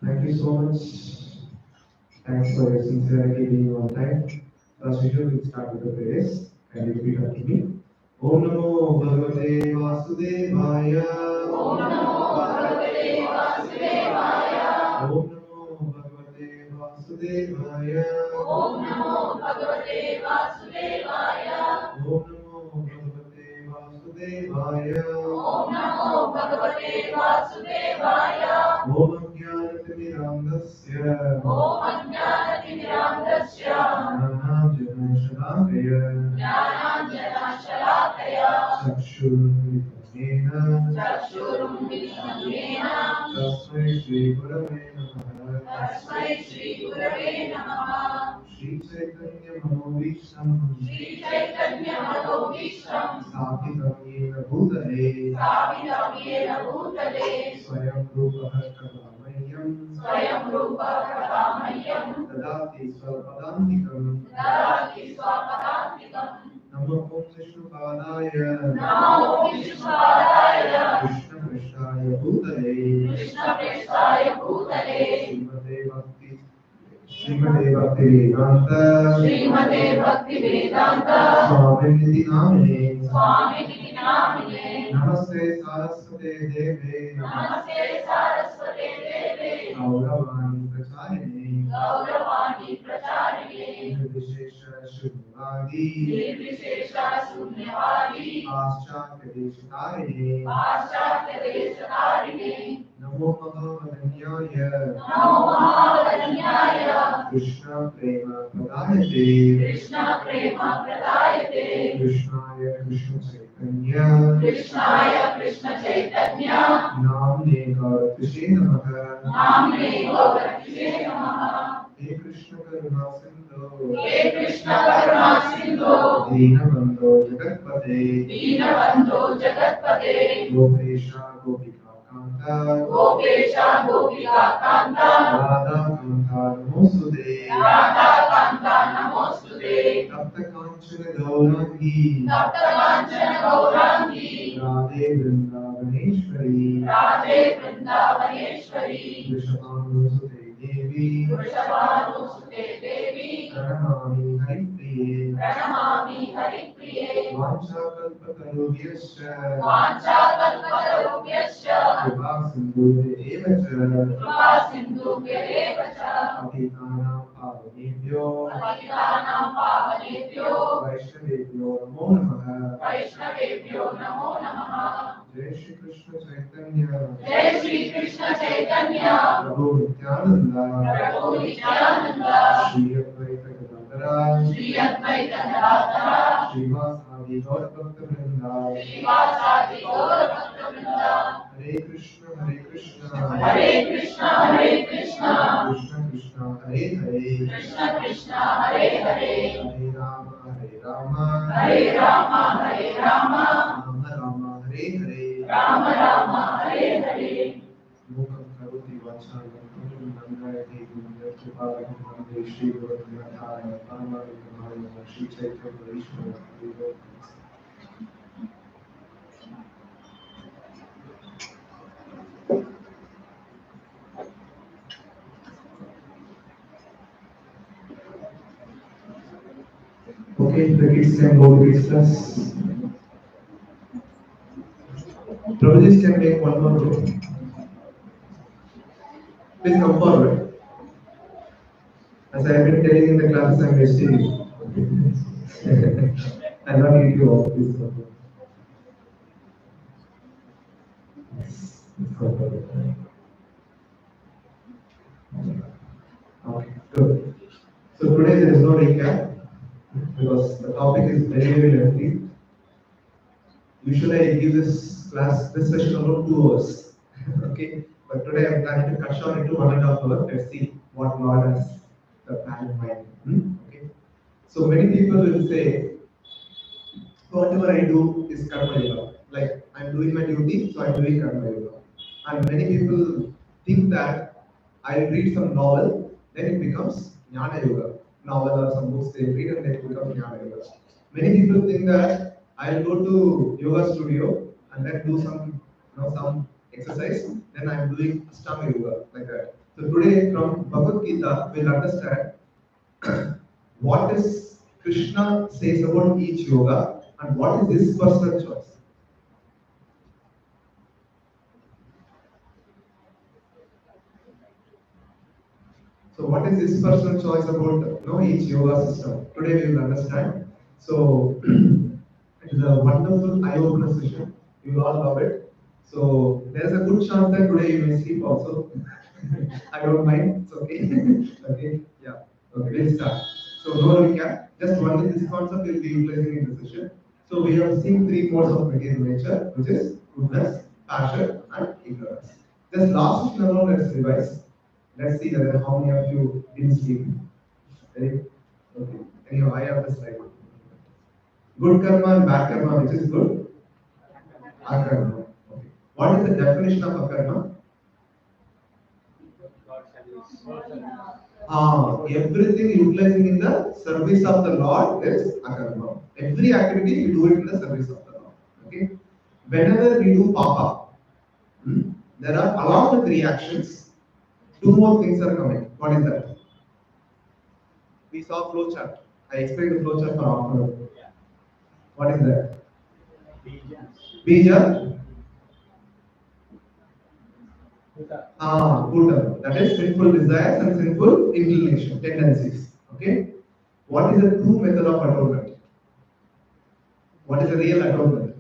Thank you so much. Thanks for your sincerity being on time. As usual, we'll start with the prayers and repeat after me. Om Namo Bhagavate Vasudevaya. Om Namo Bhagavate Vasudevaya. Om Namo Bhagavate Vasudevaya. Om Namo Bhagavate Vasudevaya. Om Namo Bhagavate Vasudevaya. Om Namo Bhagavate Vasudevaya. Om Ajnanatirandasya. Om Ajnanatirandasya. Jnananjana Shalakaya. Chakshurumilitam Yena. Tasmai Shri Gurave Namaha. Shri Chaitanya Manobhishtam. Sthapitam Yena Bhutale. Swayam Rupa Kadamayyam. Dadati Swapadantikam. Namo Om Vishnupadaya. Krishna Prishthaya Bhutale. Srimate Bhakti Vedanta Swamini Namine Namaste Saraswate Deve Gauravani Pracharine Nirvishesha Shunyavadi Paschatya Deshitarine Namo Mahavadanyaya Krishna Prema Pradayate Krishnaya Krishna Chaitanya Namne Gauratishe Namaha He Krishna Karuna Sindhu Deenabandho Jagatpate Gopesha Gopika Kanta Radha Kanta Namostude Tapta Kancana Gaurangi, Radhe Vrindavaneshwari, Vrishabhanusute Devi, Pranamami Haripriye, Vanchakalpatarubhyascha, Kripa Sindhubhya Patitanam Pavanebhyo, Vaishnavebhyo Namo Namaha. Jai Shri Krishna Chaitanya, Prabhu Nityananda, Shri Advaita Gadadhara, Srivasadi Gaur Bhakta Vrinda, Hare Krishna, Krishna Krishna, Hare Hare, Hare Rama, Hare Rama, Rama Hare Hare. Lokam karoti vachalam nandayate gurudevapalakam nande Shri Gurudevaya Paramahansa Shri Chaitanya Vaishnava. Okay, the kids can go to this class. Prabhuji can make one more group. Please come forward. As I have been telling in the classes, I am wasting you. I will not need you all. Please come forward. Okay, good. So today there is no recap because the topic is very lengthy. Usually I give this session about 2 hours. Okay, but today I am planning to cut short into 1.5 hours. Let's see what Lord has the plan in mind. Okay, so many people will say, whatever I do is karma yoga. Like I'm doing my duty, so I'm doing karma yoga. And many people think that I'll read some novel, then it becomes jnana yoga. Novel or some books they read and then it becomes jnana yoga. Many people think that I'll go to yoga studio and then do some exercise, then I'm doing Ashtanga yoga like that. So today from Bhagavad Gita we'll understand what is Krishna says about each yoga and what is his personal choice. So what is his personal choice about each yoga system? Today we will understand. So it is a wonderful eye-opener session. You will all love it. So there is a good chance that today you may sleep also. I don't mind. It's okay. Okay. Yeah. Okay. We'll start. So no recap. Just only this concept will be utilizing in the session. So we have seen 3 modes of material nature, which is goodness, passion, and ignorance. Just last session alone, let's revise. Let's see whether how many of you didn't sleep. Right? Okay. Anyhow, I have the slide. Good karma and bad karma, which is good? Akarma. Okay. What is the definition of akarma? Everything utilizing in the service of the Lord is akarma. Every activity we do it in the service of the Lord. Okay. Whenever we do papa, there are along with reactions, 2 more things are coming. What is that? We saw flow chart. I explained the flow chart for half an hour. What is that? Bija. Buddha. That is sinful desires and sinful inclination, tendencies. Okay. What is the true method of atonement? What is the real atonement?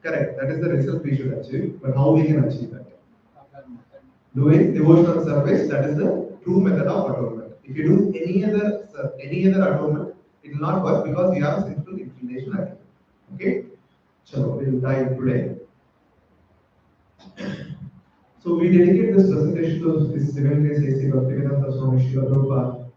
Correct. That is the result we should achieve. But how we can achieve that? Doing devotional service. That is the true method of atonement. If you do any other atonement, it will not work because you have sinful inclination. Okay. So we will dive today. So we dedicate this presentation to this Divine Grace A.C. Bhaktivedanta Swami Srila Prabhupada.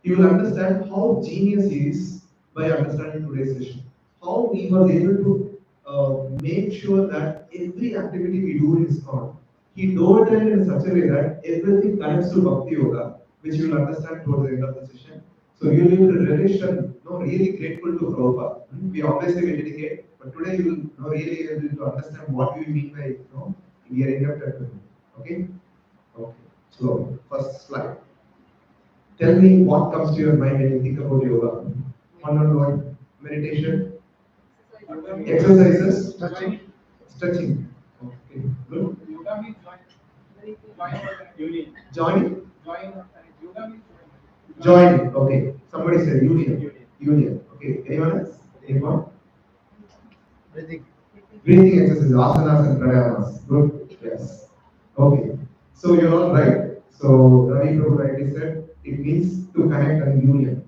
You will understand how genius he is by understanding today's session. How he was able to make sure that every activity we do in ISKCON, he dove in such a way that everything connects to Bhakti Yoga, which you will understand towards the end of the session. So you will relish and really grateful to Prabhupada. We obviously will dedicate, but today you will really able to understand what we mean by we are indebted to him. Okay? Okay. So first slide. Tell me what comes to your mind when you think about yoga. One-on-one meditation, exercises, stretching. Okay, good. Yoga means union. Join. Yoga means Join. Okay. Somebody said union. Union. Okay. Anyone else? Anyone? Breathing exercises, asanas and pranayamas. Good. Yes. Okay. So you're all right. So Ravi Prabhu rightly said it means to connect and union.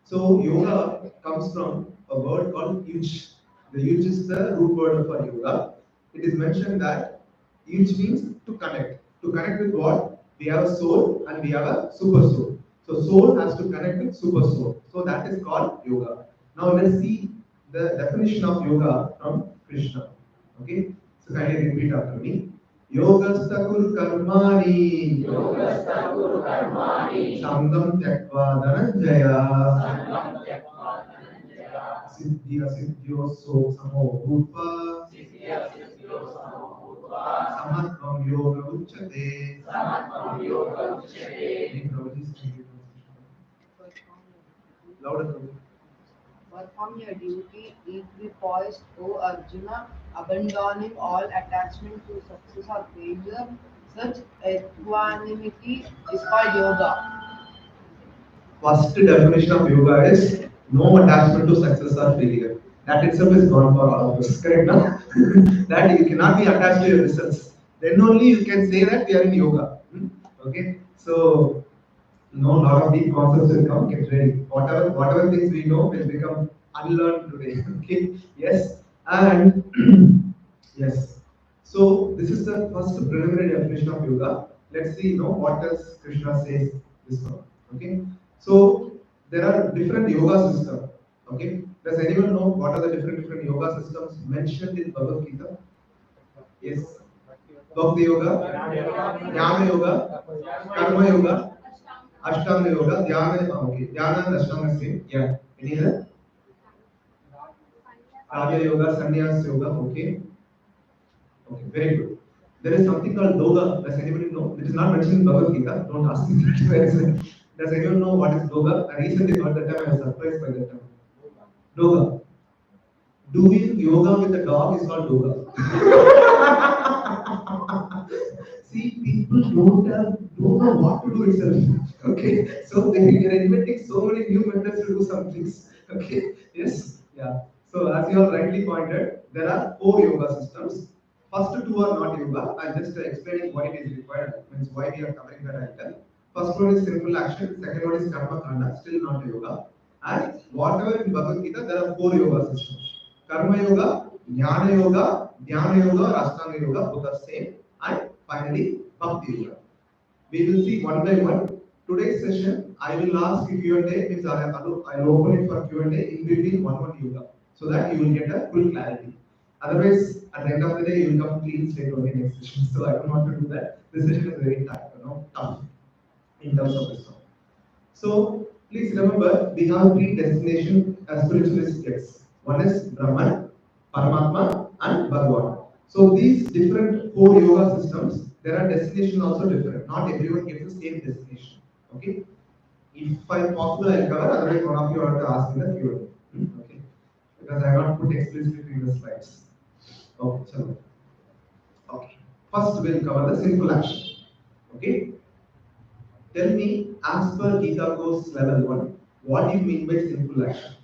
So yoga comes from a word called yuj. The yuj is the root word for yoga. It is mentioned that yuj means to connect. To connect with what? We have a soul and we have a super soul. So soul has to connect with super soul. So that is called yoga. Now let's see the definition of yoga from Krishna. Okay? So kindly repeat after me. Yogastha kuru karmani Sangam Tyakva Dhananjaya Siddhya Siddhyo So Samo Bhutva Samatvam Yoga Uchyate. Louder. Perform your duty equipoised, O Arjuna, abandoning all attachment to success or failure. Such equanimity is called yoga. First definition of yoga is no attachment to success or failure. That itself is gone for all of us. Correct now? That you cannot be attached to your results. Then only you can say that we are in yoga. Okay? So lot of deep concepts will come. Get ready. Whatever things we know will become unlearned today. Okay. Yes. And yes. So this is the first preliminary definition of yoga. Let's see. What does Krishna says this one. Okay. So there are different yoga systems. Okay. Does anyone know what are the different yoga systems mentioned in Bhagavad Gita? Yes. Bhakti yoga, Jnana yoga, Karma yoga, Ashtanga yoga, Dhyana, okay, Dhyana and Ashtanga same. Yeah. Any other? Raja yoga, Sannyas yoga, okay. Okay, very good. There is something called Doga. Does anybody know? It is not mentioned in Bhagavad Gita. Don't ask me that. Where is it? Does anyone know what is Doga? I recently heard that time. I was surprised by that time. Doga. Doing yoga with a dog is called Doga. See, people don't know what to do itself. Okay, so they are inventing so many new methods to do some things. Okay, yes, yeah. So as you have rightly pointed, there are 4 yoga systems. First 2 are not yoga. I'm just explaining why it is required. Means why we are covering that item. First one is simple action. Second one is karma kanda, still not yoga. And whatever in Bhagavad Gita, there are 4 yoga systems. Karma yoga, Jnana yoga, Dhyana yoga, or Ashtanga yoga, both are same. And finally, Bhakti yoga. We will see one by one. Today's session, I will ask Q&A, means I'll open it for Q&A in between one yoga, so that you will get a full clarity. Otherwise, at the end of the day, you will come clean slate on the next session. So I don't want to do that. This session is very tough in terms of this one. So please remember, we have 3 destination spiritualist texts. One is Brahman, Paramatma, and Bhagavan. So these different 4 yoga systems, there are destination also different. Not everyone gets the same destination. Okay. If I'm possible, I'll cover. Otherwise, one of you have to ask me the Q&A. Okay. Because I have not put explicitly in the slides. Okay. So, okay. First, we'll cover the simple action. Okay. Tell me, as per Gita course level 1, what do you mean by simple action?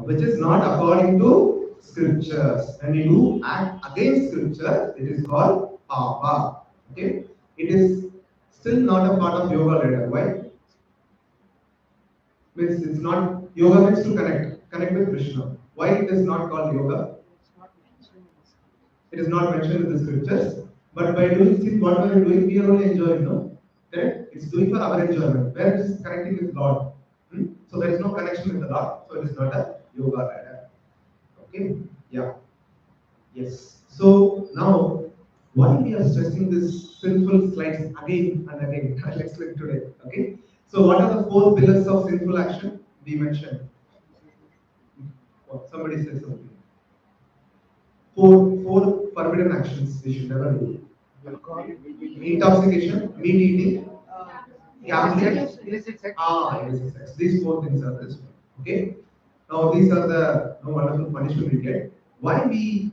Which is not according to scriptures. When you do act against scripture, it is called papa. Okay? It is still not a part of yoga ladder. Why? Means it's not yoga means to connect with Krishna. Why it is not called yoga? It is not mentioned in the scriptures. But by doing sin, what we are doing, we are only enjoying, no? Correct? It's doing for our enjoyment. Where it is connecting with God. So there is no connection with the Lord. So it is not a yoga ladder. Okay? Yeah. Yes. So now Why we are stressing this sinful slides again and again? I'll explain today. Okay. So what are the four pillars of sinful action? We mentioned. What? Somebody says something. Four forbidden actions we should never do. Intoxication, meat eating, Uh, gambling, Illicit sex. illicit sex. These four things are this one. Okay. Now these are the wonderful punishment we get. Why we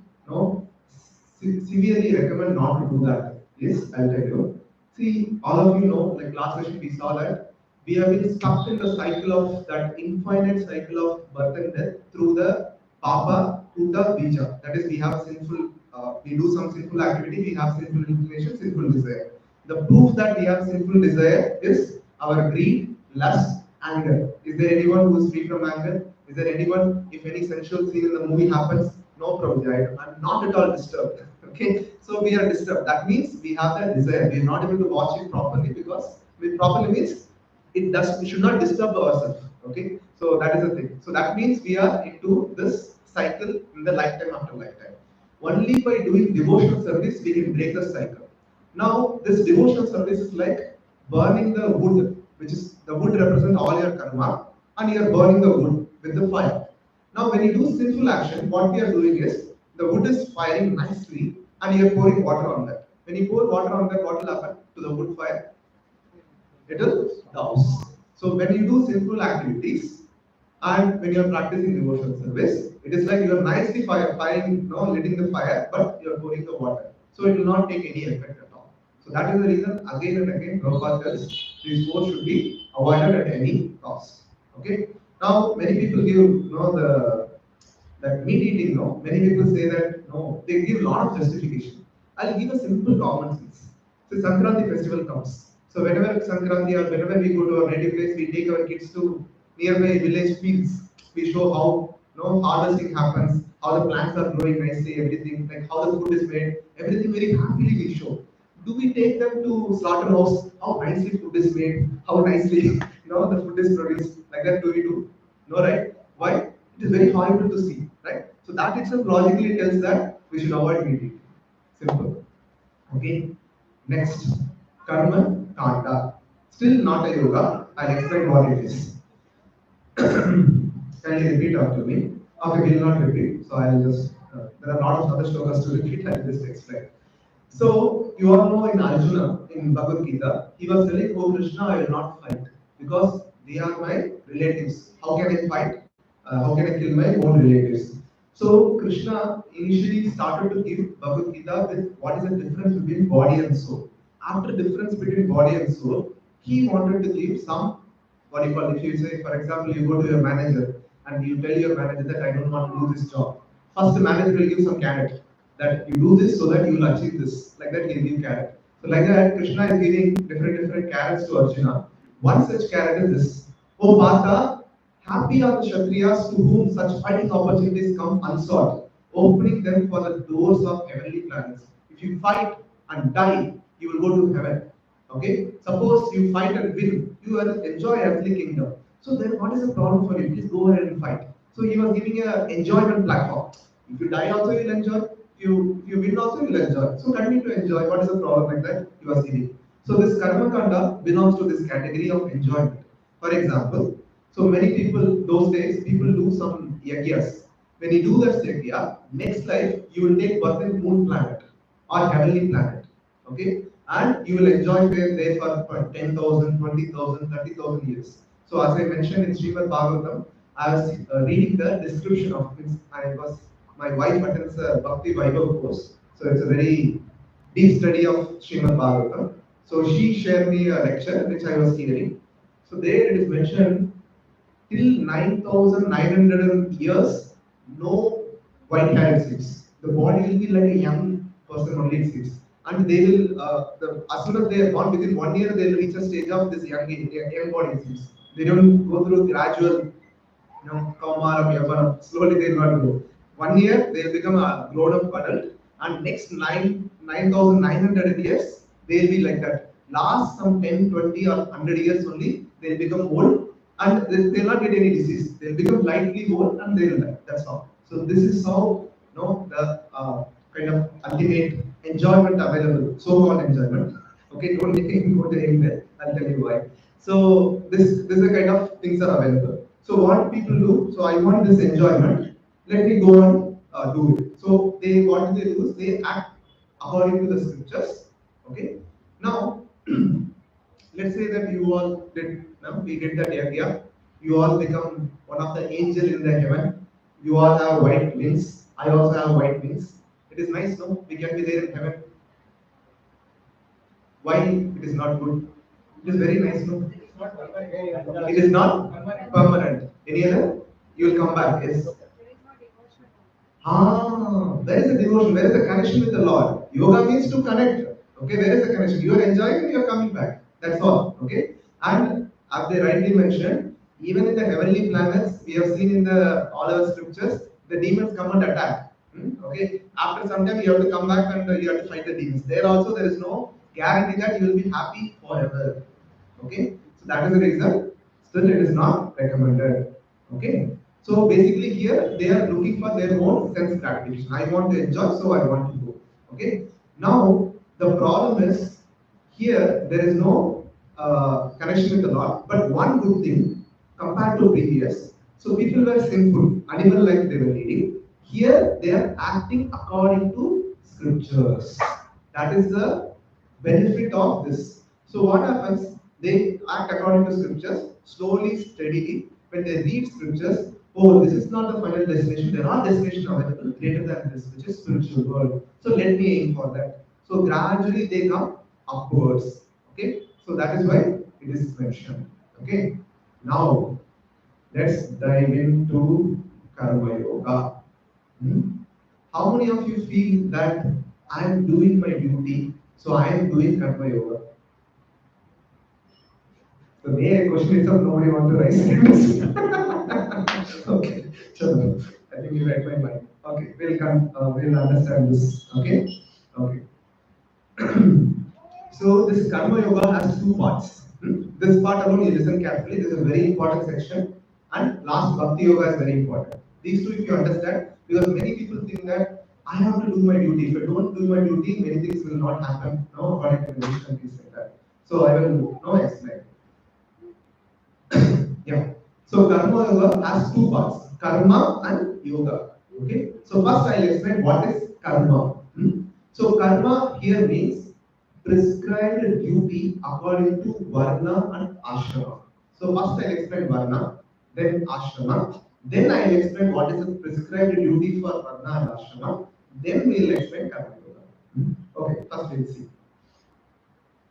severely recommend not to do that is, I'll tell you. See, all of you know, like last session we saw that we have been stuck in the cycle of that infinite cycle of birth and death through the papa to the bija. That is, we have sinful, we do some sinful activity, we have sinful inclination, sinful desire. The proof that we have sinful desire is our greed, lust, anger. Is there anyone who is free from anger? Is there anyone, if any sensual scene in the movie happens, no Prabhuji, I'm not at all disturbed. Okay, so we are disturbed. That means we have that desire. We are not able to watch it properly because it properly means it should not disturb ourselves. Okay, so that is the thing. So that means we are into this cycle in the lifetime after lifetime. Only by doing devotional service we can break the cycle. Now, this devotional service is like burning the wood, which is the wood represents all your karma, and you are burning the wood with the fire. Now, when you do sinful action, what we are doing is the wood is firing nicely, and you are pouring water on that. When you pour water on that, what will happen to the wood fire? It will douse. So when you do sinful activities, and when you are practicing devotional service, it is like you are nicely firing, letting the fire, but you are pouring the water. So it will not take any effect at all. So that is the reason again and again Prabhupada tells these four should be avoided at any cost. Okay. Now many people give the that meat eating, no, many people say that no, they give a lot of justification. I'll give a simple common sense. So Sankranti festival comes. So whenever Sankranti or whenever we go to our native place, we take our kids to nearby village fields. We show how harvesting happens, how the plants are growing nicely, everything, like how the food is made, everything very happily we show. Do we take them to slaughterhouse? How nicely food is made, how nicely the food is produced, like that do we do? No, right? Why? It is very horrible to see, right? So that itself logically tells that we should avoid meat eating. Simple. Okay. Next, karma kanda. Still not a yoga. I'll explain what it is. Kindly repeat after me. Okay, we will not repeat. So I'll just. There are a lot of other shlokas to repeat. I'll just explain. So you all know in Arjuna in Bhagavad Gita, he was telling, "Oh Krishna, I will not fight because they are my relatives. How can I fight? How can I kill my own relatives?" So Krishna initially started to give Bhagavad Gita with what is the difference between body and soul. After difference between body and soul, he wanted to give some what you call, if you say, for example, you go to your manager and you tell your manager that I don't want to do this job. First, the manager will give some carrot that you do this so that you will achieve this. Like that, he'll give carrot. So, like that, Krishna is giving different carrots to Arjuna. One such carrot is this: "Oh Partha, happy are the Kshatriyas to whom such fighting opportunities come unsought, opening them for the doors of heavenly planets. If you fight and die, you will go to heaven. Okay? Suppose you fight and win, you will enjoy earthly kingdom. So then what is the problem for you? Please go ahead and fight." So he was giving a enjoyment platform. If you die also you'll enjoy, if you win also you'll enjoy. So continue to enjoy. What is the problem like that? He was giving. So this karma kanda belongs to this category of enjoyment. For example, so many people those days people do some yagyas. When you do that yagya, next life you will take birth in moon planet or heavenly planet. Okay? And you will enjoy there for 10,000, 20,000, 30,000 years. So as I mentioned in Srimad Bhagavatam, I was reading the description of it. My wife attends a Bhakti Vaibhav course. So it's a very deep study of Srimad Bhagavatam. So she shared me a lecture which I was hearing. So there it is mentioned till 9,900 years, no white hair exists. The body will be like a young person only exists. And they will, as soon as they are born, within 1 year, they will reach a stage of this young body exists. They don't go through gradual, Kaumara, Yavanam, slowly they will not grow. 1 year, they will become a grown up adult, and next 9,900 years, they will be like that. Last some 10, 20, or 100 years only, they will become old and they will not get any disease. They will become lightly old and they will die. That's all. So this is how the kind of ultimate enjoyment available, so-called enjoyment. Okay, don't go to anywhere. I'll tell you why. So this is the kind of things are available. So what people do? So I want this enjoyment. Let me go and do it. So what they do is they act according to the scriptures. Okay. Now let's say that you all did. Now we did that yagya. You all become one of the angel in the heaven. You all have white wings. I also have white wings. It is nice, no? We can be there in heaven. Why it is not good? It is very nice, no? It is not permanent. Any other? You will come back. Yes. There is a devotion, there is a connection with the Lord. Yoga means to connect. Okay, there is a connection. You are enjoying and you are coming back. That's all. Okay. And as they rightly mentioned, even in the heavenly planets, we have seen in the all our scriptures, the demons come and attack. Okay. After some time, you have to come back and you have to fight the demons. There also, there is no guarantee that you will be happy forever. Okay. So that is the reason. Still, it is not recommended. Okay. So basically here they are looking for their own sense gratification. I want to enjoy, so I want to go. Okay. Now the problem is here there is no connection with the Lord. But one good thing compared to previous, so people were sinful, animal life they were leading. Here they are acting according to scriptures. That is the benefit of this. So what happens? They act according to scriptures, slowly, steadily. When they read scriptures, oh, this is not the final destination. There are destinations available greater than this, which is spiritual world. So let me aim for that. So gradually they come upwards. Okay. So that is why it is mentioned. Okay. Now let's dive into karma yoga. How many of you feel that I am doing my duty, so I am doing karma yoga? So may I question itself, nobody want to raise hands. Okay, chalo. I think you read my mind. Okay, we'll understand this. Okay, okay. So this karma yoga has two parts. This part alone, you listen carefully. This is a very important section. And last bhakti yoga is very important. These two, if you understand, because many people think that I have to do my duty. If I don't do my duty, many things will not happen. No, according to the religion, please say that. So I will explain. Yeah. So karma yoga has two parts, karma and yoga. Okay. So first I'll explain what is karma. So karma here means prescribed duty according to varna and ashrama. So first I'll explain varna, then ashrama, then I'll explain what is the prescribed duty for varna and ashrama, then we'll explain karma yoga. Okay, first we'll see.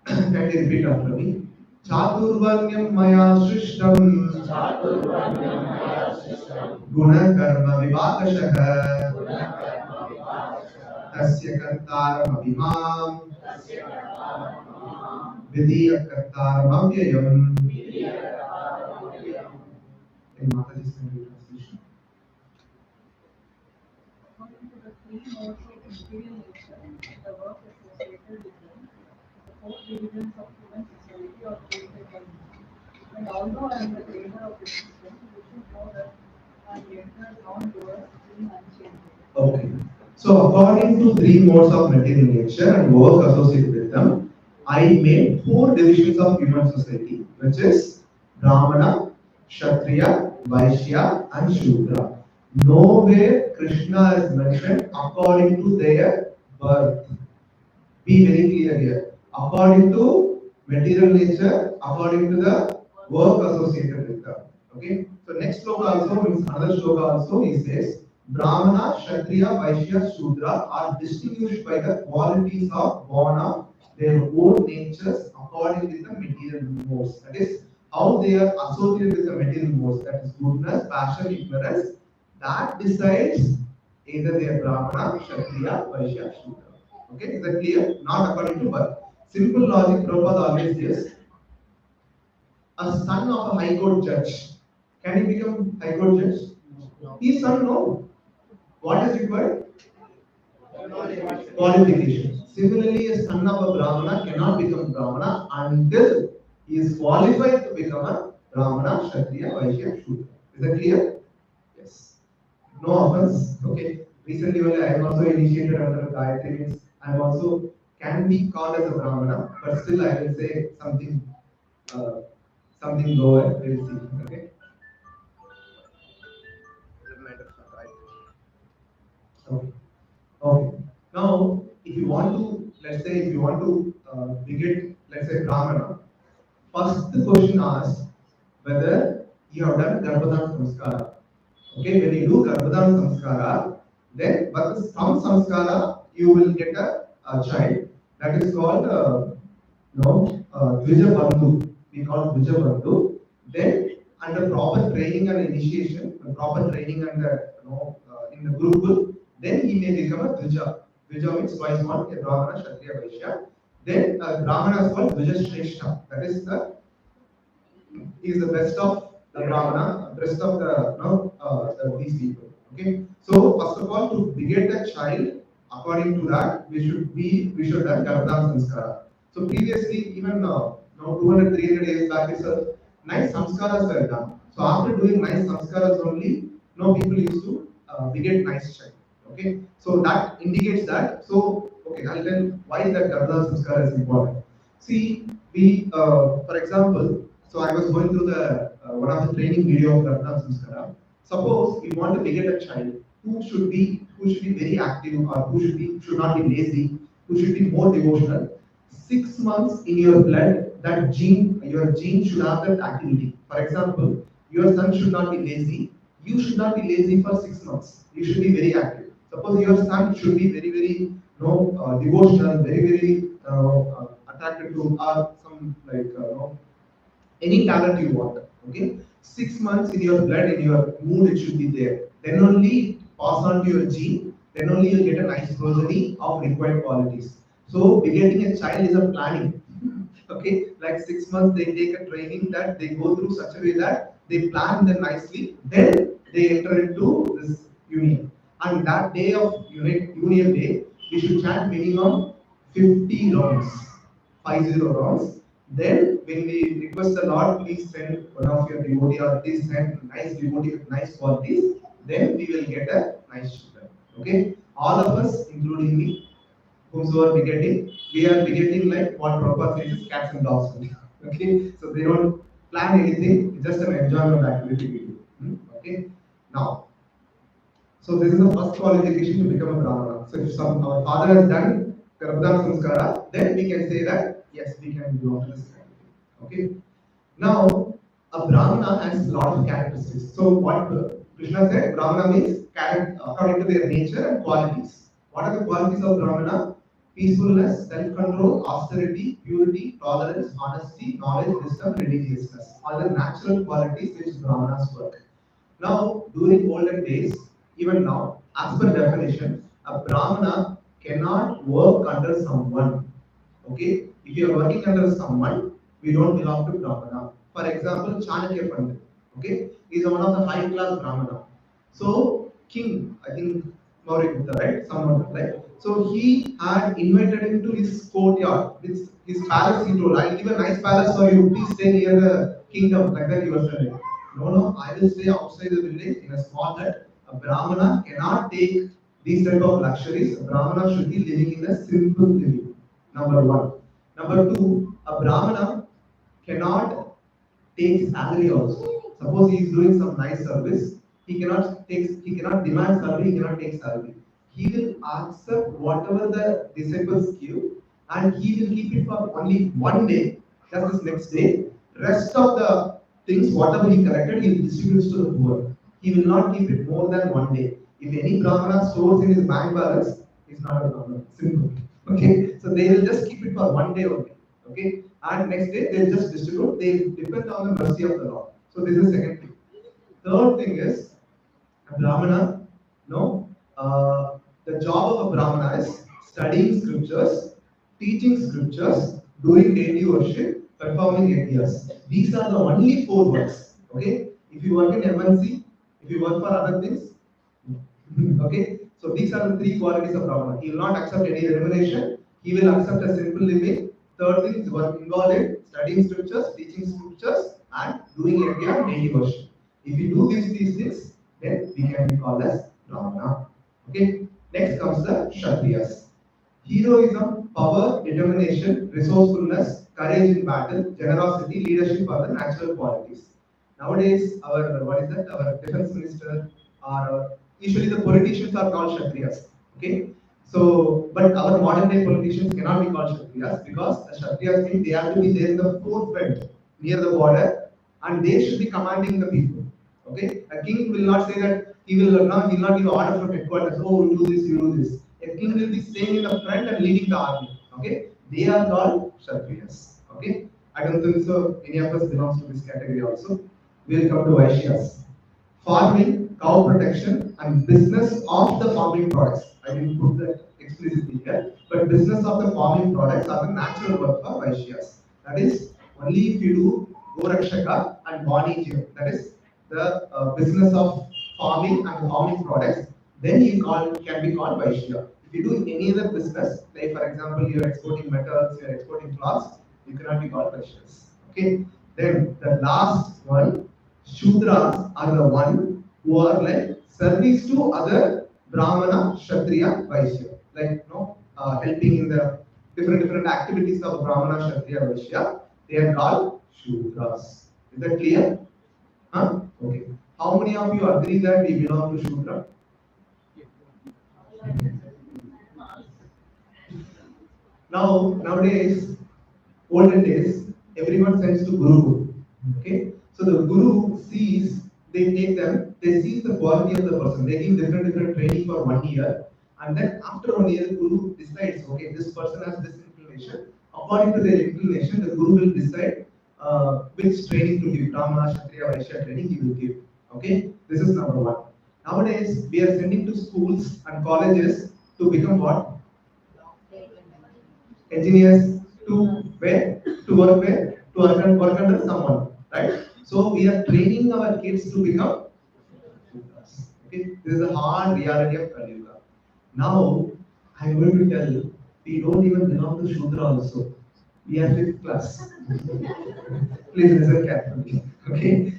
Can you repeat after me? चातुर्वर्ण्यं मया सृष्टं गुणकर्म विभागशः तस्य कर्तारमपि मां विधीयकर्तारमव्ययम्. In Mataji's translation. According to the three modes of material nature, the work associated with them, the four divisions of human society are created by me. And although I am the creator of the system, you should know that I am yet the non-doer, being unchanged. Okay. So according to three modes of material nature and work associated with them, I made four divisions of human society, which is Brahmana, Kshatriya, Vaishya, and Shudra. Nowhere Krishna is mentioned according to their birth. Be very clear here. According to material nature, according to the work associated with them. Okay. So next sloka also means another sloka also he says Brahmana, Kshatriya, Vaishya, Shudra are distinguished by the qualities of born of their own natures according with the material modes. That is how they are associated with the material modes. That is goodness, passion, ignorance. That decides either they are Brahmana, Kshatriya, Vaishya, Shudra. Okay, is that clear? Not according to birth. Simple logic, Prabhupada always says, a son of a high court judge, can he become high court judge? He is son, no. What is required? Qualification. Similarly, a son of a Brahmana cannot become Brahmana until he is qualified to become a Brahmana, Kshatriya, Vaishya, Shudra. Is that clear? Yes. No offense. Okay. Recently, I have also initiated under Gayatri means I'm also can be called as a Brahmana, but still I will say uh, something lower. We'll see. Okay. Okay. Okay. Now, if you want to, let's say, if you want to beget, let's say, Brahmana, first the question asks whether you have done Garbhadan Samskara. Okay, when you do Garbhadan Samskara, then but from Samskara you will get a child that is called Dvija Bandhu. We call it Dvija Bandhu. Then under proper training and initiation, proper training and in the Gurukul, then he may become a Dvija. Dvija means twice one, a Brahmana, Kshatriya, Vaishya. Then Brahmana is called Dvija Shrestha. That is he is the best of the Brahmana, best of these people. Okay. So first of all, to beget a child, according to that, we should have Garbhadan Sanskara. So previously, even 200, 300 years back, it's a nice samskaras were done. So after doing nice samskaras only, people used to beget nice child. Okay. So that indicates that. So okay, I'll tell why that Garbhadan Sanskara is important. See, for example, so I was going through the one of the training video of Garbhadan Sanskara. Suppose we want to beget a child who should be very active or should not be lazy, who should be more devotional. 6 months in your blood, your gene should have that activity. For example, your son should not be lazy. You should not be lazy for 6 months. You should be very active. Suppose your son should be very, very devotional, very, very attracted to some any talent you want. Okay, 6 months in your blood, in your mood, it should be there. Then only pass on to your gene. Then only you get a nice progeny of required qualities. So begetting a child is a planning. Okay, like 6 months they take a training that they go through such a way that they plan them nicely. Then they enter into this union. And that day of union day, we should chant minimum 50 rounds, 50 rounds. Then, when we request the Lord, please send one of your devotee or please send nice devotee with nice qualities, then we will get a nice children. Okay? All of us, including me, whomsoever begetting, we are begetting like what Prabhupada says is cats and dogs. Okay? So they don't plan anything, it's just an enjoyment activity we do. Okay? Now, so this is the first qualification to become a Brahmana. So if our father has done Garbhadan Samskara, then we can say that yes, we can belong to this category. Okay. Now, a Brahmana has a lot of characteristics. So what Krishna said, Brahmana means according to their nature and qualities. What are the qualities of Brahmana? Peacefulness, self-control, austerity, purity, tolerance, honesty, knowledge, wisdom, religiousness. All the natural qualities which Brahmanas work. Now, during olden days, even now, as per definition, a Brahmana cannot work under someone. Okay? If you are working under someone, we don't belong to Brahmana. For example, Chanakya Pandit. Okay? He is one of the high class Brahmana. So, king, I think Maurya Gupta, right? Someone, right? So he had invited him to his courtyard, his palace. He told, I'll give a nice palace for you. Please stay near the kingdom. Like that he was telling. No, I will stay outside the village in a small hut. A Brahmana cannot take these type of luxuries. A Brahmana should be living in a simple living. Number one. Number two, a Brahmana cannot take salary also. Suppose he is doing some nice service, he cannot demand salary, he cannot take salary. He will accept whatever the disciples give and he will keep it for only one day, just this next day. Rest of the things, whatever he collected, he will distribute to the poor. He will not keep it more than one day. If any Brahmana stores in his bank balance, he's not a Brahmana. Simple. Okay, so they will just keep it for one day only. Okay, and next day they'll just distribute. They depend on the mercy of the Lord. So this is the second thing. Third thing is a Brahmana. No, the job of a Brahmana is studying scriptures, teaching scriptures, doing daily worship, performing yajnas. These are the only four works. Okay, if you work in MNC, if you work for other things, okay, so these are the three qualities of Brahmana. He will not accept any remuneration. He will accept a simple living. Third thing is work involved in studying scriptures, teaching scriptures, and doing yajna, daily worship. If you do these things, then we can be called as Brahmana. Okay. Next comes the Kshatriyas. Heroism, power, determination, resourcefulness, courage in battle, generosity, leadership are the natural qualities. Nowadays, our what is that? Our defense minister or usually the politicians are called Kshatriyas. Okay, so but our modern day politicians cannot be called Kshatriyas because the Kshatriyas mean they have to be there in the forefront near the border and they should be commanding the people. Okay, a king will not say that he will not give order from headquarters. Oh, you do this, you do this. A king will be staying in the front and leading the army. Okay, they are called Kshatriyas. Okay, I don't think so. Any of us belongs to this category also. We will come to Vaishyas. Farming, cow protection, and business of the farming products. I didn't put that explicitly here, but business of the farming products are the natural work for Vaishyas. That is only if you do Gorakshaka and Vanijya. That is the business of farming and farming products. Then you can be called Vaishya. If you do any other business, like for example, you are exporting metals, you are exporting cloths, you cannot be called Vaishyas. Okay. Then the last one, Shudras are the one who are like service to other Brahmana, Kshatriya, Vaishya. Like helping in the different activities of Brahmana, Kshatriya, Vaishya. They are called Shudras. Is that clear? Huh? Okay. How many of you agree that we belong to Shudra? Nowadays, olden days, everyone sends to Guru. Okay, so the Guru sees, they see the quality of the person. They give different training for 1 year, and then after 1 year, the Guru decides, okay, this person has this inclination. According to their inclination, the Guru will decide which training to give, Brahmana, Kshatriya, Vaishya training he will give. Okay, this is number one. Nowadays, we are sending to schools and colleges to become what? Engineers to where? To work where? To work under someone, right? So we are training our kids to become Shudras. Okay, this is a hard reality of Kali Yuga. Now I'm going to tell we don't even belong to Shudra also. We are fifth class. Please listen carefully. Okay,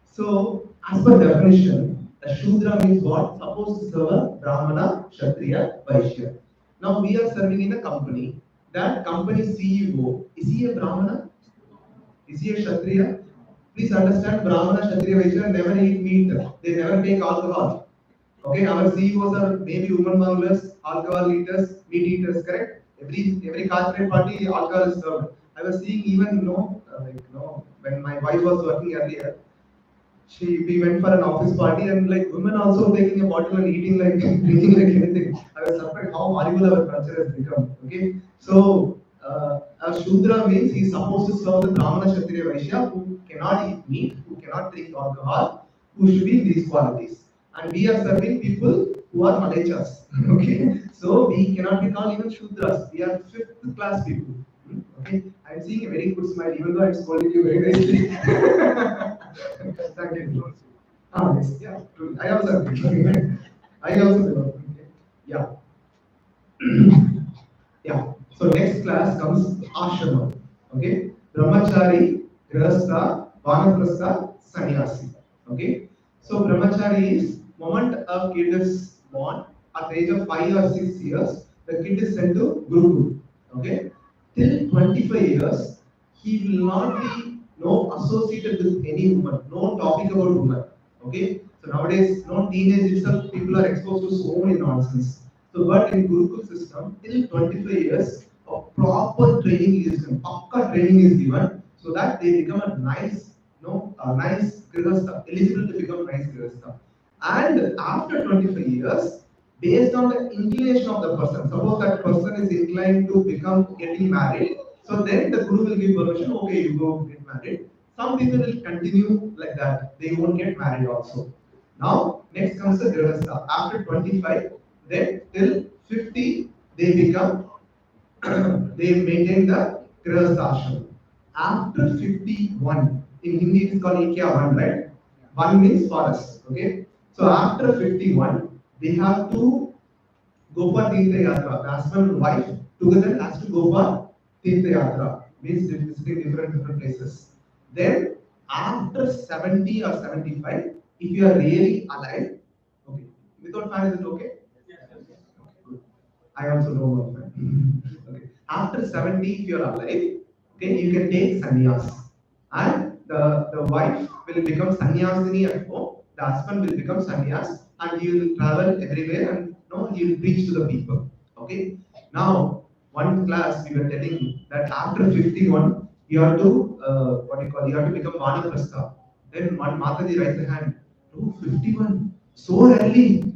so as per definition, a Shudra means what? Supposed to serve a Brahmana, Kshatriya, Vaishya. Now we are serving in a company. That company CEO, is he a Brahmana? Is he a Kshatriya? Please understand, Brahmana, Kshatriya, Vaishya never eat meat. They never take alcohol. Okay, our CEOs are maybe woman manglers, alcohol eaters, meat eaters, correct? Every corporate party, alcohol is served. I was seeing even when my wife was working earlier, we went for an office party and like women also taking a bottle and eating like drinking like anything. I was surprised how horrible our culture has become. Okay, so a Shudra means he's supposed to serve the Brahmana, Kshatriya, Vaishya who cannot eat meat, who cannot drink alcohol, who should be these qualities. And we are serving people who are Malechas. Okay, so we cannot be called even Shudras. We are fifth class people. Okay, I'm seeing a very good smile, even though I'm scolding you very nicely. Thank you. Ah, yes, yeah, true. I also agree. I also belong. Okay. Yeah. Yeah. So next class comes ashrama. Okay. Brahmachari, Grihastha, Vanaprastha, Sannyasi. Okay. So brahmachari is moment a kid is born at the age of 5 or 6 years, the kid is sent to Gurukul. Okay. Till 25 years, he will not be no associated with any woman, no talking about woman. Okay. So nowadays, no teenage itself, people are exposed to so many nonsense. So, but in Gurukul system, till 25 years, a proper training is given, pakka training is given, so that they become a nice, a nice grihastha, eligible to become nice grihastha. And after 25 years, based on the inclination of the person, suppose that person is inclined to become getting married, so then the Guru will give permission, okay, you go get married. Some people will continue like that, they won't get married also. Now, next comes the grihastha. After 25, then till 50, they become, they maintain the grihastha ashram. After 51, in Hindi it is called Ikya 1, right? 1 means forest, okay? So after 51, they have to go for Tirtha Yatra. The husband and wife together has to go for Tirtha Yatra, means visiting different places. Then after 70 or 75, if you are really alive, okay, without fan is it okay? Good. I also don't know that. Okay. After 70, if you're alive, okay, you can take sannyas. And the wife will become sannyasini at home, the husband will become sannyas, and he will travel everywhere and he will preach to the people. Okay. Now, one class we were telling that after 51, you have to you have to become vanaprastha. Then one Mataji raised the hand. Oh, 51, so early.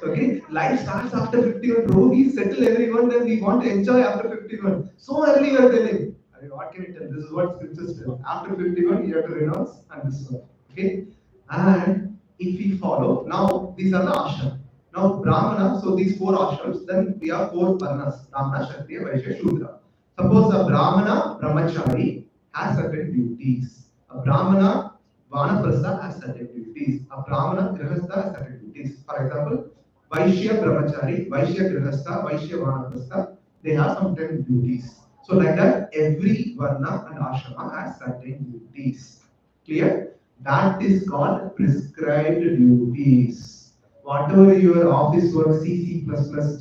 Okay, life starts after 51. Bro, we settle everyone, then we want to enjoy after 51. So early you are telling. I mean, what can you tell? This is what scriptures tell. After 51, you have to renounce and this one. Okay, and if we follow, now these are the ashrams. Now Brahmana, so these four ashrams, then we have four varnas: Brahmana, Kshatriya, Vaishya, Shudra. Suppose a Brahmana brahmachari has certain duties. A Brahmana Vanaprastha has certain duties. A Brahmana Grihastha has certain duties. For example, Vaishya Brahmachari, Vaishya Grihastha, Vaishya Vanaprastha, they have some 10 duties. So like that, every Varna and Ashrama has certain duties. Clear? That is called prescribed duties. Whatever your office work, C, C++,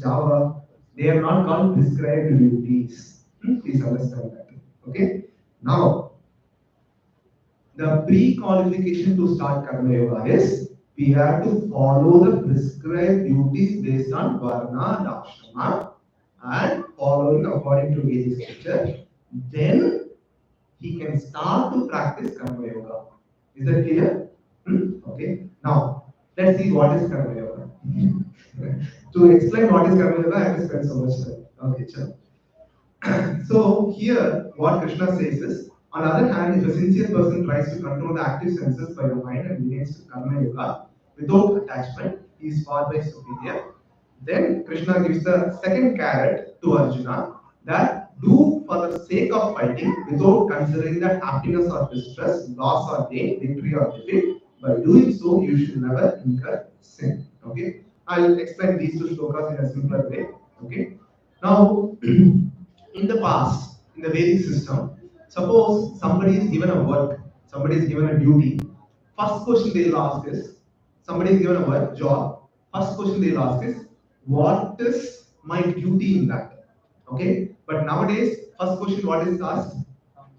Java, they are not called prescribed duties. Please understand that. Okay? Now, the pre-qualification to start Karma Yoga is we have to follow the prescribed duties based on Varna and Ashrama and following according to Vedic scripture. Then he can start to practice Karma Yoga. Is that clear? Okay. Now, let's see what is Karma Yoga. To explain what is Karma Yoga, I have to spend so much time. Okay, chalo. So here, what Krishna says is, on the other hand, if a sincere person tries to control the active senses by the mind and begins to karma yoga without attachment, he is far by superior. Then Krishna gives the second carrot to Arjuna that do for the sake of fighting without considering the happiness or distress, loss or gain, victory or defeat. By doing so, you should never incur sin. Okay, I'll explain these two shlokas in a simpler way. Okay, now. In the past, in the Vedic system, suppose somebody is given a work, somebody is given a duty. First question they will ask is, somebody is given a work, job. First question they will ask is, what is my duty in that? Okay. But nowadays, first question what is asked?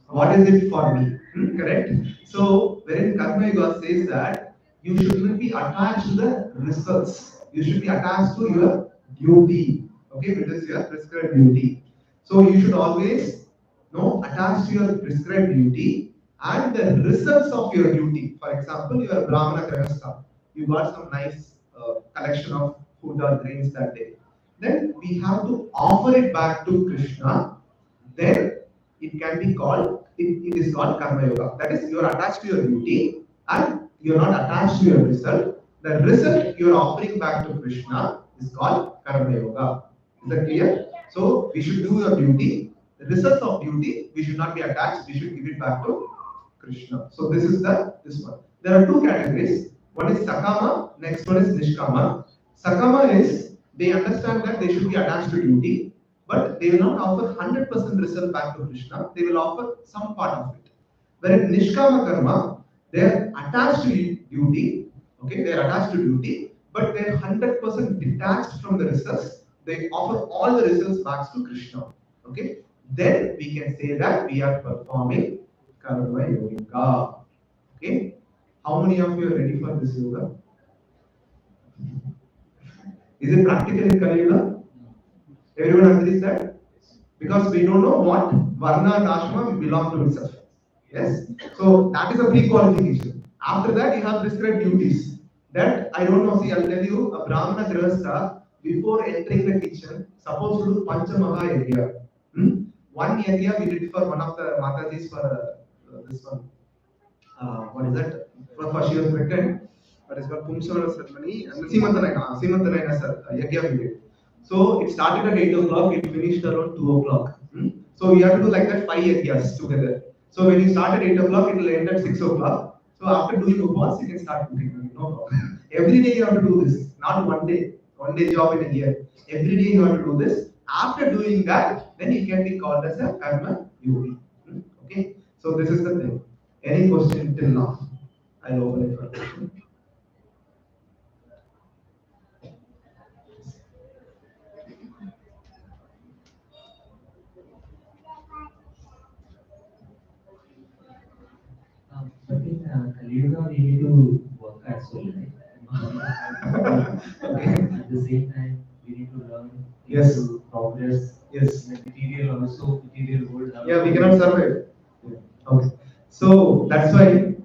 What is it for me? Correct. So, wherein Karma Yoga says that you should not be attached to the results. You should be attached to your duty. Okay, which is your prescribed duty. So you should always attach to your prescribed duty and the results of your duty. For example, you are Brahmana Grahastha. You got some nice collection of food or grains that day. Then we have to offer it back to Krishna. Then it can be called, it is called Karma Yoga. That is, you are attached to your duty and you are not attached to your result. The result you are offering back to Krishna is called Karma Yoga. Is that clear? So we should do your duty. The results of duty, we should not be attached. We should give it back to Krishna. So this is this one. There are two categories. One is Sakama. Next one is Nishkama. Sakama is they understand that they should be attached to duty, but they will not offer 100% result back to Krishna. They will offer some part of it. Whereas Nishkama Karma, they are attached to duty. Okay, they are attached to duty, but they are 100% detached from the results. They offer all the results back to Krishna. Okay, then we can say that we are performing Karma Yoga. Okay, how many of you are ready for this yoga? Is it practical in Kali Yuga? Everyone agrees that? Because we don't know what Varna and Ashrama belong to itself. Yes? So that is a pre-qualification. After that, you have prescribed duties. That I don't know. See, I'll tell you, a Brahmana Grihastha, before entering the kitchen, supposed to do Panchamaha Yajna. One yajna we did for one of the Matajis for this one. What is that? For she was pregnant. What is called Pumsavana ceremony and the Simantanayana Yajna we did. So it started at 8 o'clock, it finished around 2 o'clock. So we have to do like that 5 yajnas together. So when you start at 8 o'clock, it will end at 6 o'clock. So after doing upvas, you can start cooking. No problem. Every day you have to do this, not one day job in a year. Every day you have to do this. After doing that, then it can be called as a karma yogi. Okay. So this is the thing. Any question till now? I'll open it for question. Yoga we need to work as well, right? At the same time, we need to learn, we Yes. need to progress. Yes. In the material also, material world. Yeah, we cannot survive. Okay. So that's why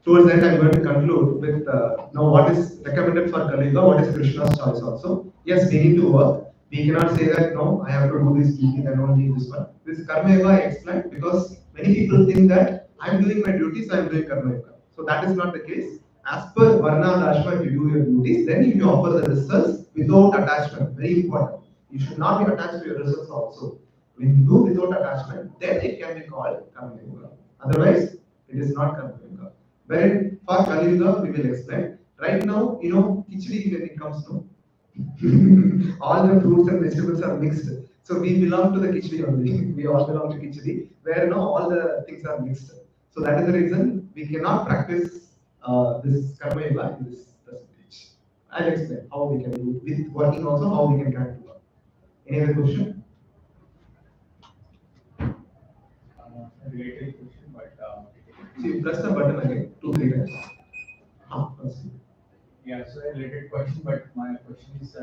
towards the end I'm going to conclude with now what is recommended for Kali Yuga, what is Krishna's choice also. Yes, we need to work. We cannot say that no, I have to do this duty and only this one. This Karma Yoga I explained because many people think that I'm doing my duties, I'm doing Karma Yoga. So that is not the case. As per Varna and Ashma, if you do your duties, then you offer the results without attachment. Very important. You should not be attached to your results also. When you do without attachment, then it can be called Karma Yoga. Otherwise, it is not Karma Yoga. Wherein for Kali Yuga, we will explain. Right now, khichdi when it comes to all the fruits and vegetables are mixed. So we belong to the khichdi only. We all belong to khichdi, where now all the things are mixed. So that is the reason we cannot practice this Karma Yoga in this percentage. I'll explain how we can do with working also, how we can try to work. Any other question? Related question, but See, press the button again, 2-3 times. yeah, so a related question, but my question is,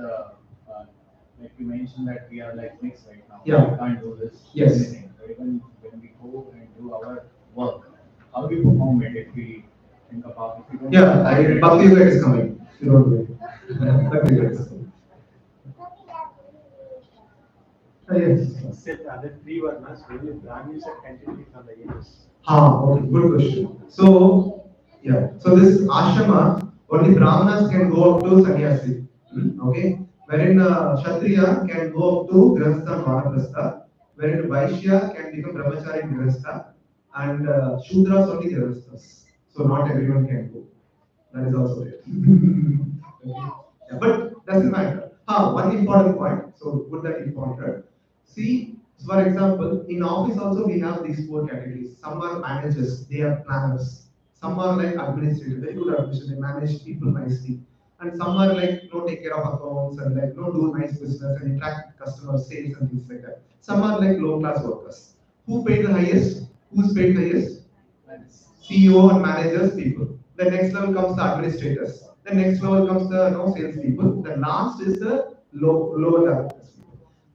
like you mentioned that we are like mixed right now. Yeah. We can't do this. Yes. Anything. So even when we go and do our work, how do we perform it if we think about if we don't? Yeah, Bhakti Yoga is coming. You don't wait. Bhakti Yoga is coming. Yes. Except other three varnas, only Brahmins are continuing from the years. Okay, good question. So, yeah, so this ashrama, only Brahmanas can go up to sannyasi. Okay, wherein Kshatriya can go up to Grihastha and Vanaprastha, wherein Vaishya can become Brahmachari in Grihastha, and Shudras only Grihasthas. So, not everyone can go. That is also there. Okay. Yeah, but doesn't matter. One important point. So, put that in pointer. See, so for example, in office also we have these four categories. Some are managers, they are planners. Some are like administrators, very good administrators, they manage people nicely. And some are like take care of accounts and like do nice business and interact with customers, sales and things like that. Some are like low class workers. Who paid the highest? Who's paid the highest? CEO and managers people. The next level comes the administrators. The next level comes the sales people. The last is the lower level.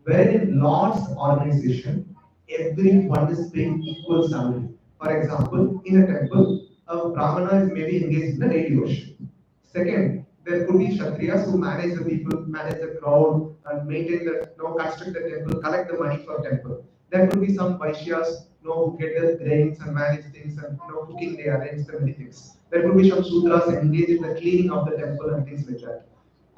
Where in Lord's organization, everyone is paying equal salary. For example, in a temple, a Brahmana is maybe engaged in the daily worship. Second, there could be Kshatriyas who manage the people, manage the crowd, and maintain the, construct the temple, collect the money for temple. There could be some Vaishyas, who get the grains and manage things, and cooking, they arrange the many things. There could be some Sudras engaged in the cleaning of the temple and things like that.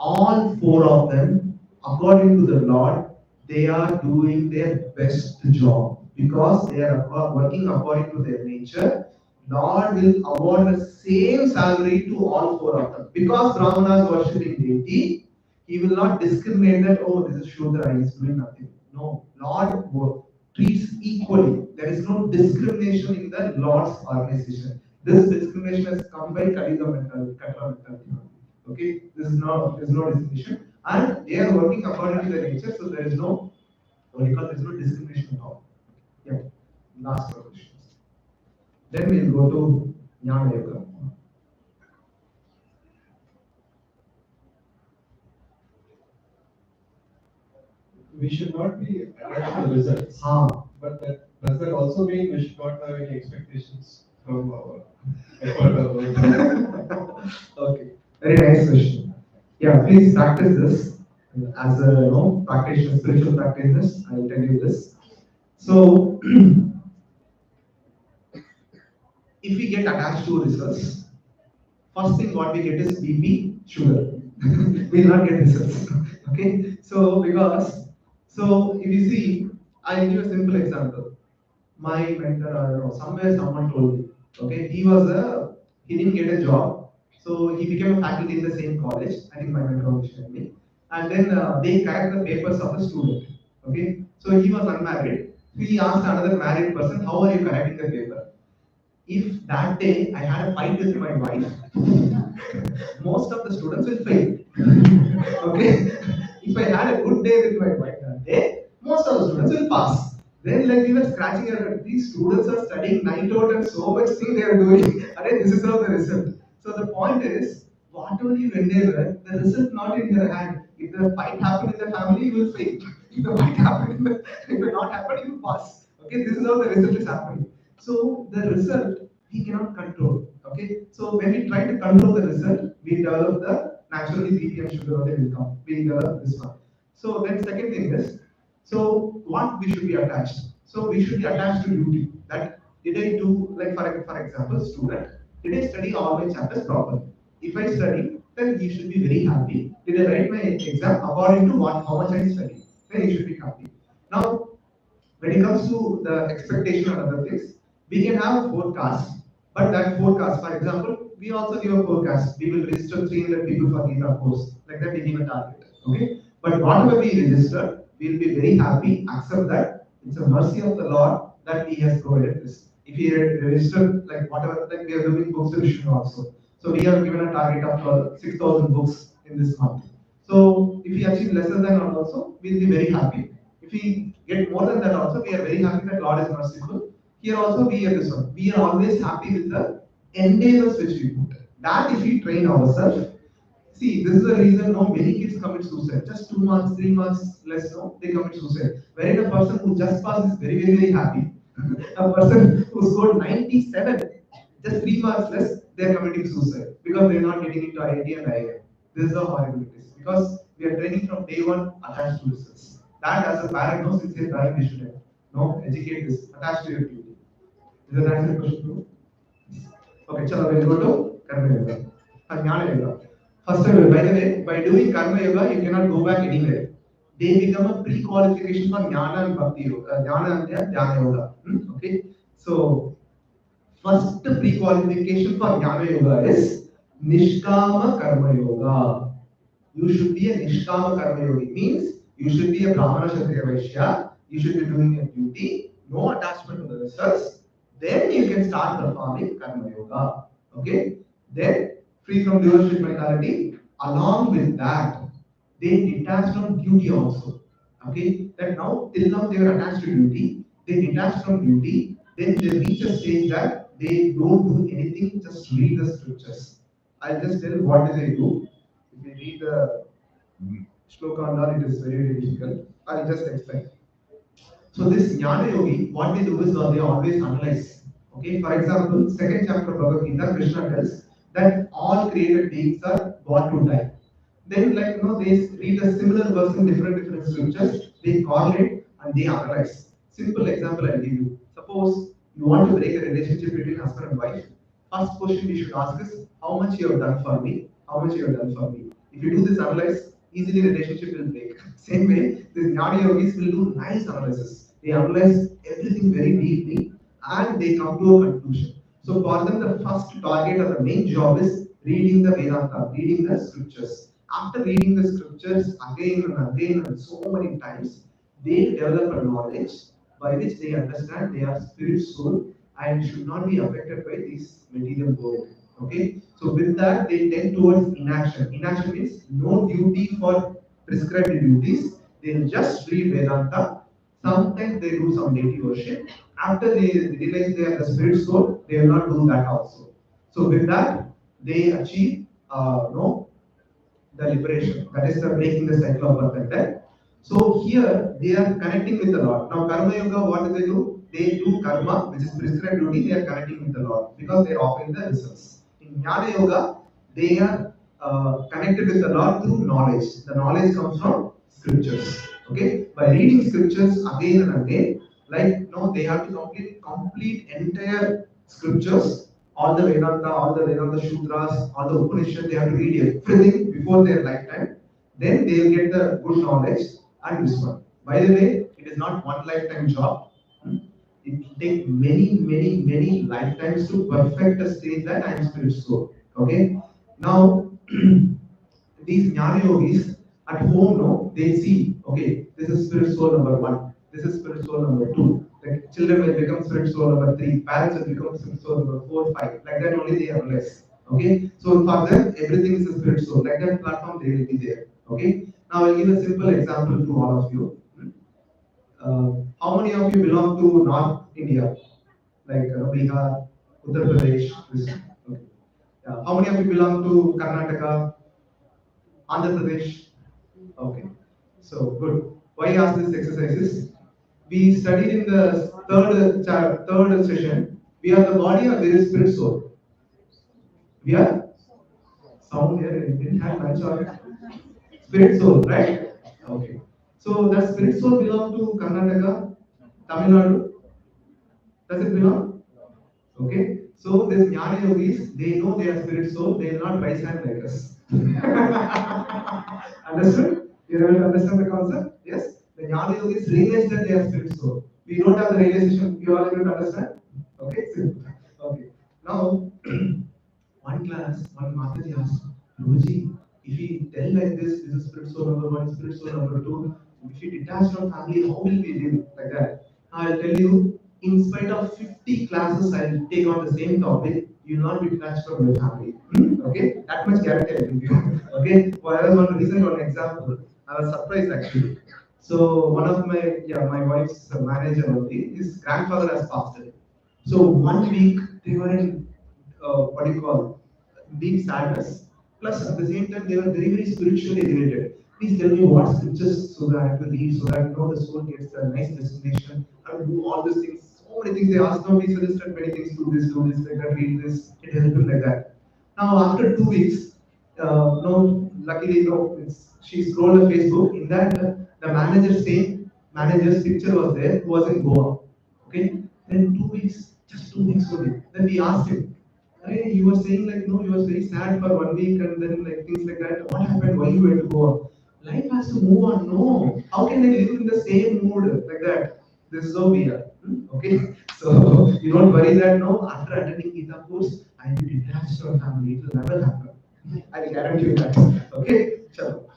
All four of them, according to the Lord, they are doing their best job because they are working according to their nature. Lord will award the same salary to all four of them. Because Brahmana is worshipping deity, he will not discriminate that, oh, this is Shudra, he is doing nothing. No, Lord treats equally. There is no discrimination in the Lord's organization. This discrimination has come by Kaliga mentality, Katra mentality. Okay, there is no discrimination. And they are working according to their nature, so there is no discrimination at all. Yeah, last question. Then we'll go to Jnana Yoga. We should not be attached to the results. But does that also mean we should not have any expectations from our effort or work? Okay, very nice question. Yeah, please practice this as a practitioner, spiritual practitioners. I will tell you this. So, if we get attached to results, first thing what we get is BP, sugar. We will not get results. Okay, so if you see, I'll give a simple example. My mentor, somewhere someone told me, okay, he didn't get a job, so he became a faculty in the same college. I think my mentor mentioned me, and then they correct the papers of the student. Okay, so he was unmarried. So he asked another married person, how are you correcting the paper? If that day I had a fight with my wife, most of the students will fail. Okay, if I had a good day with my wife that day, most of the students will pass. Then like we were scratching our head, these students are studying night out and so much thing they are doing. And this is not the result. So the point is, whatever you endeavor, the result not in your hand. If the fight happened in the family, you will fail. If the fight happened in the, if it not happen, you will pass. Okay, this is how the result is happening. So the result we cannot control. Okay, so when we try to control the result, we develop the naturally BP and sugar will come. We develop this one. So then second thing is, so what we should be attached? So we should be attached to duty. That did I do, like for example, student, did I study all my chapters properly? If I study, then you should be very happy. Did I write my exam according to what how much I studied? Then you should be happy. Now, when it comes to the expectation and other things, we can have a forecast, but that forecast, for example, we also give a forecast. We will register 300 people for Gita course, like that we give a target. Okay, but whatever we register, we'll be very happy, accept that it's a mercy of the Lord that He has provided this. If we register like whatever, like we are doing books revision also. So we have given a target of 6,000 books in this month. So if we achieve lesser than that also, we'll be very happy. If we get more than that also, we are very happy that Lord is merciful. Here also we are this one. We are always happy with the endeavors which we put. That if we train ourselves, see, this is the reason now many kids commit suicide. Just 2 months, 3 months less, no, they commit suicide. Wherein a person who just passed is very, very, very happy. A person who scored 97, just 3 months less, they are committing suicide because they are not getting into IIT and IIM. This is how horrible it is. Because we are training from day one attached to results. That as a parent knows, it's a parent we should have. No, educate this, attached to your duty. Is that answer the question? Okay, chalo, we'll go to Karma Yoga. Jnana Yoga. First of all, by the way, by doing Karma Yoga, you cannot go back anywhere. They become a pre-qualification for Jnana and Bhakti Yoga. Jnana and Jnana Yoga. Okay, so first pre-qualification for Jnana Yoga is Nishkama Karma Yoga. You should be a Nishkama Karma Yogi. Means you should be a Brahmana Kshatriya Vaishya. You should be doing your duty, no attachment to the results. Then you can start performing Karma Yoga. Okay? Then free from leadership mentality. Along with that, they detach from duty also. Okay? That now, till now they are attached to duty. They detach from duty. Then they reach a stage that they don't do anything, just read the scriptures. I'll just tell what they do. If we read the shloka and all, it is very, very difficult. I'll just explain. So this Jnana Yogi, what they do is they always analyze. Okay, for example, second chapter of Bhagavad Gita, Krishna tells that all created beings are born to die. Then, like they read a similar verse in different scriptures, they correlate and they analyze. Simple example I'll give you. Suppose you want to break a relationship between husband and wife. First question we should ask is how much you have done for me, how much you have done for me. If you do this analyze, easily relationship will break. Same way, these Jnana yogis will do nice analysis. They analyze everything very deeply and they come to a conclusion. So for them, the first target or the main job is reading the Vedanta, reading the scriptures. After reading the scriptures again and so many times, they develop a knowledge by which they understand they are spirit soul and should not be affected by this material world. Okay, so with that they tend towards inaction. Inaction means no duty for prescribed duties. They'll just read Vedanta. Sometimes they do some deity worship. After they realize they are the spirit soul, they will not do that also. So with that, they achieve no the liberation. That is the breaking the cycle of birth and death. So here they are connecting with the Lord. Now Karma Yoga, what do they do? They do karma, which is prescribed duty. They are connecting with the Lord because they are offering the results. In Jnana Yoga, they are connected with the Lord through knowledge. The knowledge comes from scriptures. Okay, by reading scriptures again and again, like they have to complete entire scriptures, all the Vedanta Sutras, all the Upanishad, they have to read everything before their lifetime. Then they will get the good knowledge and this one. By the way, it is not one lifetime job. It will take many lifetimes to perfect the state that I am spirit soul. Okay. Now these Jnana yogis at home, they see, okay, this is spirit soul number 1, this is spirit soul number 2. Like children will become spirit soul number 3, parents will become spirit soul number 4, 5. Like that only they analyze. Okay, so for them everything is a spirit soul. Like that platform they will be there. Okay, now I'll give a simple example to all of you. How many of you belong to North India? Like Bihar, Uttar Pradesh? Okay. Yeah. How many of you belong to Karnataka, Andhra Pradesh? Okay. So good. Why I ask this exercise is we studied in the third session. We are the body or there is spirit soul. We are sound here. It didn't have much or spirit soul, right? Okay. So that spirit soul belong to Karnataka, Tamil Nadu. Does it belong? Okay. So these Jnana yogis, they know they are spirit soul. They will not rise hand like us. Understood? You able to understand the concept? Yes. The Jnana yogis realize that they are spirit soul. We don't have the realization. You are able to understand? Okay. Simple. Okay. Now. One class, one Mataji asked, Prabhuji, if we tell like this is spirit soul number one, spirit soul number two, if we detach from family, how will we live like that? I'll tell you, in spite of 50 classes I'll take on the same topic, you will not be detached from your family. Okay? That much guarantee I give you. Okay? For I was one recent one example, I was surprised actually. So one of my wife's manager only, his grandfather has passed away. So 1 week they were in what do you call deep sadness. Plus at the same time they were very very spiritually related. Please tell me what scriptures so that I have to read so that I know the soul gets a nice destination. I will do all these things. So many things they asked now. We suggested many things. Do this, like that, read this. It helped him like that. Now after 2 weeks, no, luckily no, she scrolled the Facebook. In that the manager's picture was there. Who was in Goa. Okay. Then 2 weeks, just 2 weeks only. Then we asked him. Hey, you were saying like no, you was very sad for 1 week and then like things like that. What happened? Why you went to Goa? Life has to move on. No, how can they live in the same mood like that? This is how we are. Okay, so you don't worry that no. After attending Gita course, I will be detached from family. It will never happen. I will guarantee you that. Okay, so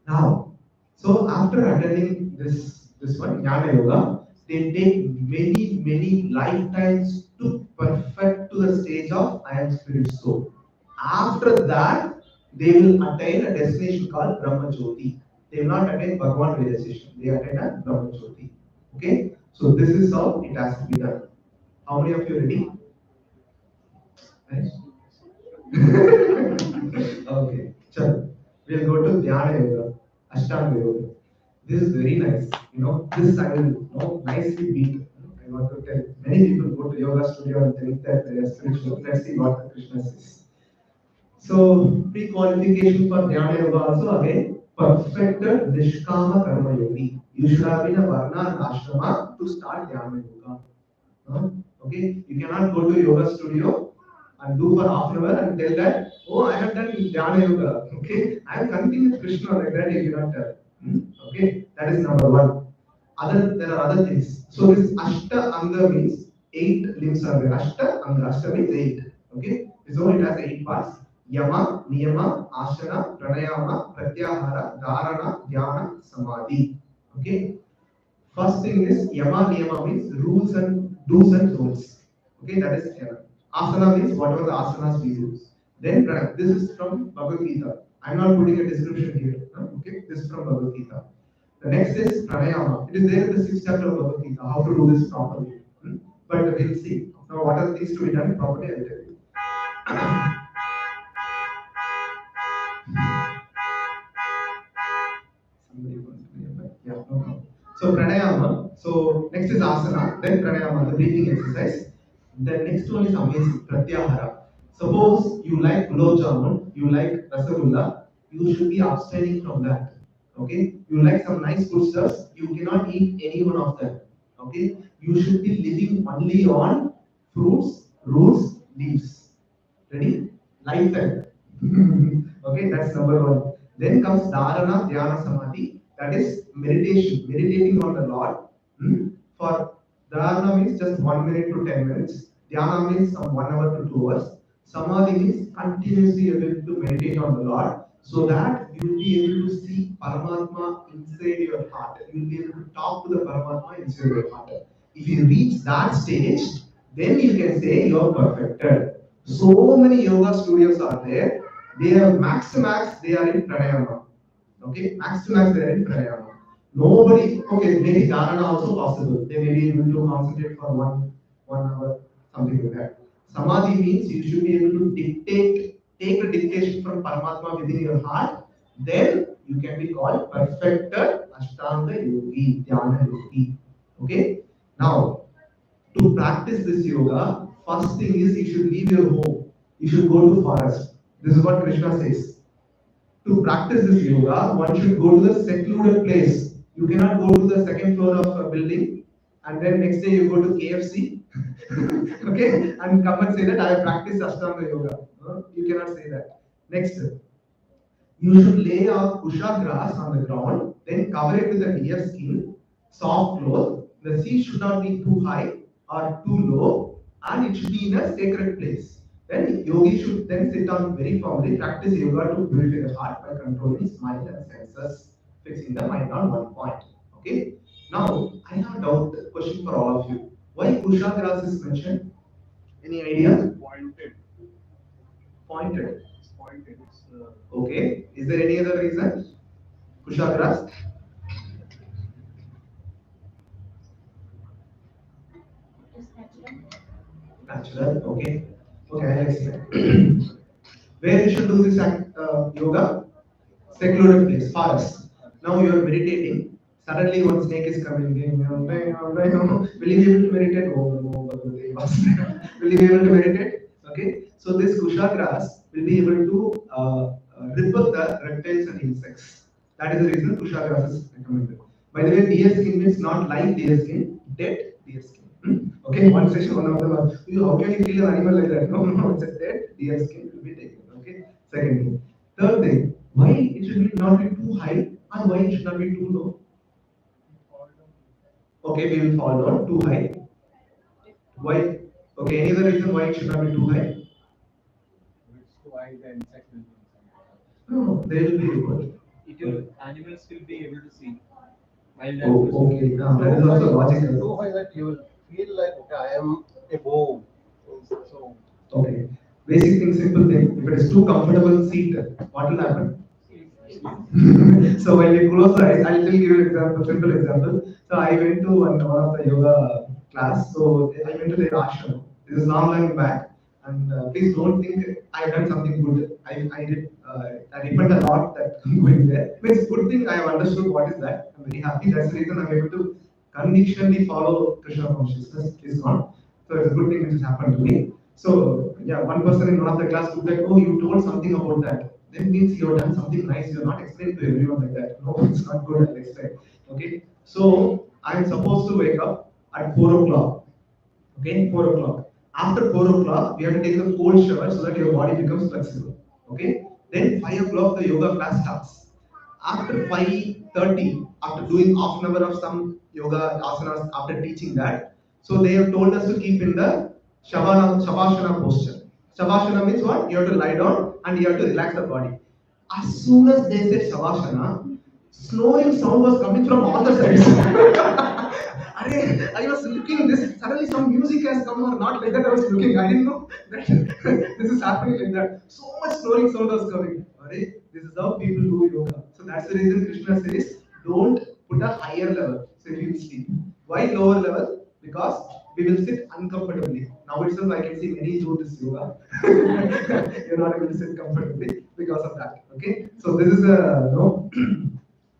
now, so after attending this one Jnana Yoga, they take many lifetimes to perfect to the stage of I am spirit soul. After that, they will attain a destination called Brahma Jyoti. They will not attain Bhagavan realization. They attain a Brahma Jyoti. Okay, so this is how it has to be done. How many of you are ready? Right? Okay, chalo. We'll go to Dhyana Yoga, Ashtanga Yoga. This is very nice. This I will nicely beat. I want to tell many people go to yoga studio and think that they are spiritual. Let's see what the Krishna says. So pre-qualification for Dhyana Yoga also again perfected Nishkama Karma Yogi. You should have been a Varna and Ashrama to start Dhyana Yoga. Okay, you cannot go to yoga studio and do for half an hour and tell that, oh, I have done Dhyana Yoga. Okay, I am connecting with Krishna like that. You cannot tell. Okay, that is number one. There are other things. So this Ashta Anga means 8 limbs are there. Ashta Anga. Ashta means 8. Okay, so it has 8 parts. Yama, Niyama, Ashana, Pranayama, Pratyahara, Dharana, Dhyana, Samadhi. Okay. First thing is Yama Niyama means rules and do's and don'ts. Okay, that is Yama. Asana means whatever the asanas we do. Then this is from Bhagavad Gita. I'm not putting a description here. Okay, this is from Bhagavad Gita. The next is Pranayama. It is there in the 6th chapter of Bhagavad Gita, how to do this properly. But we'll see. Now, what are the things to be done properly? I'll tell you. Somebody wants to be a yeah, no problem. So pranayama. So next is asana, then pranayama, the breathing exercise. The next one is amazing, pratyahara. Suppose you like gulab jamun, you like rasagulla, you should be abstaining from that. Okay, you like some nice foodstuffs, you cannot eat any one of them. Okay, you should be living only on fruits, roots, leaves. Ready? Lifetime. Okay, that's number one. Then comes dharana, dhyana, samadhi. That is meditation, meditating on the Lord. For dharana means just 1 minute to 10 minutes. Dhyana means some 1 hour to 2 hours. Samadhi means continuously able to meditate on the Lord so that you will be able to see Paramatma inside your heart. You will be able to talk to the Paramatma inside your heart. If you reach that stage, then you can say you are perfected. So many yoga studios are there. They are max to max, they are in pranayama. Okay, max to max, they are in pranayama. Nobody, okay, maybe dharana also possible. They may be able to concentrate for 1 hour, something like that. Samadhi means you should be able to take the dictation from Paramatma within your heart. Then you can be called perfected Ashtanga Yogi, Dhyana Yogi. Okay? Now, to practice this yoga, first thing is you should leave your home. You should go to forest. This is what Krishna says. To practice this yoga, one should go to the secluded place. You cannot go to the second floor of a building and then next day you go to KFC, okay, and come and say that I have practiced Ashtanga yoga. You cannot say that. Next, you should lay a kusha grass on the ground, then cover it with a deer skin, soft cloth. The seat should not be too high or too low, and it should be in a sacred place. Then yogi should then sit down very firmly, practice yoga to purify the heart by controlling his mind and senses, fixing the mind on one point. Okay. Now I have a doubt question for all of you. Why kusha grass is mentioned? Any idea? Pointed. Pointed. It's pointed. It's Okay. Is there any other reason? Kusha grass? Natural. Okay. Okay, I'll explain. Where you should do this yoga? Secluded place, forest. Now you are meditating. Suddenly one snake is coming. Will you be able to meditate? Oh, no, Bhagavate Vasudeva. Will you be able to meditate? Okay. So this kusha grass will be able to repel the reptiles and insects. That is the reason kusha grass is recommended. By the way, deer skin means not live deer skin, dead deer skin. Okay, one session, one of them, how can you kill an animal like that? No, no, it's a dead deer skin will be taken. Okay, second thing. Third thing, why it should not be too high and why it should not be too low? Okay, we will fall down too high. Why? Okay, any other reason why it should not be too high? If it's too high, the insect will be inside. No, no, they will be able. It will, animals will be able to see. Wild Oh, animals. okay, that is also logical. So high that you will feel like, okay, I am above. So, Okay. Basic thing, simple thing. If it is too comfortable seat, what will happen? So when you close the eyes, I'll give you an example, simple example. So I went to one of the yoga class. So I went to the ashram. This is long back. And please don't think I've done something good. I repent a lot that I'm going there. It's good thing I have understood what is that. I'm very happy. That's the reason I'm able to convictionally follow Krishna consciousness. Is not. So it's a good thing which has happened to me. So yeah, one person in one of the class looked like, oh, you told something about that. That means you have done something nice. You're not explaining to everyone like that. No, it's not good. I'll explain. Okay. So I'm supposed to wake up at 4 o'clock. Okay, 4 o'clock. After 4 o'clock, we have to take the cold shower so that your body becomes flexible. Okay. Then 5 o'clock the yoga class starts. After 5:30, after doing half an hour of some yoga asanas, after teaching that, so they have told us to keep in the Shavasana posture. Shavasana means what? You have to lie down and you have to relax the body. As soon as they said Shavasana, snoring sound was coming from all the sides. I was looking this, suddenly some music has come or not like that. I was looking, I didn't know that this is happening like that. So much snoring sound was coming. This is how people do yoga. So that's the reason Krishna says, don't put a higher level. So you will sleep. Why lower level? Because we will sit uncomfortably. Now itself I can see many do this yoga. You're not able to sit comfortably because of that. Okay. So this is a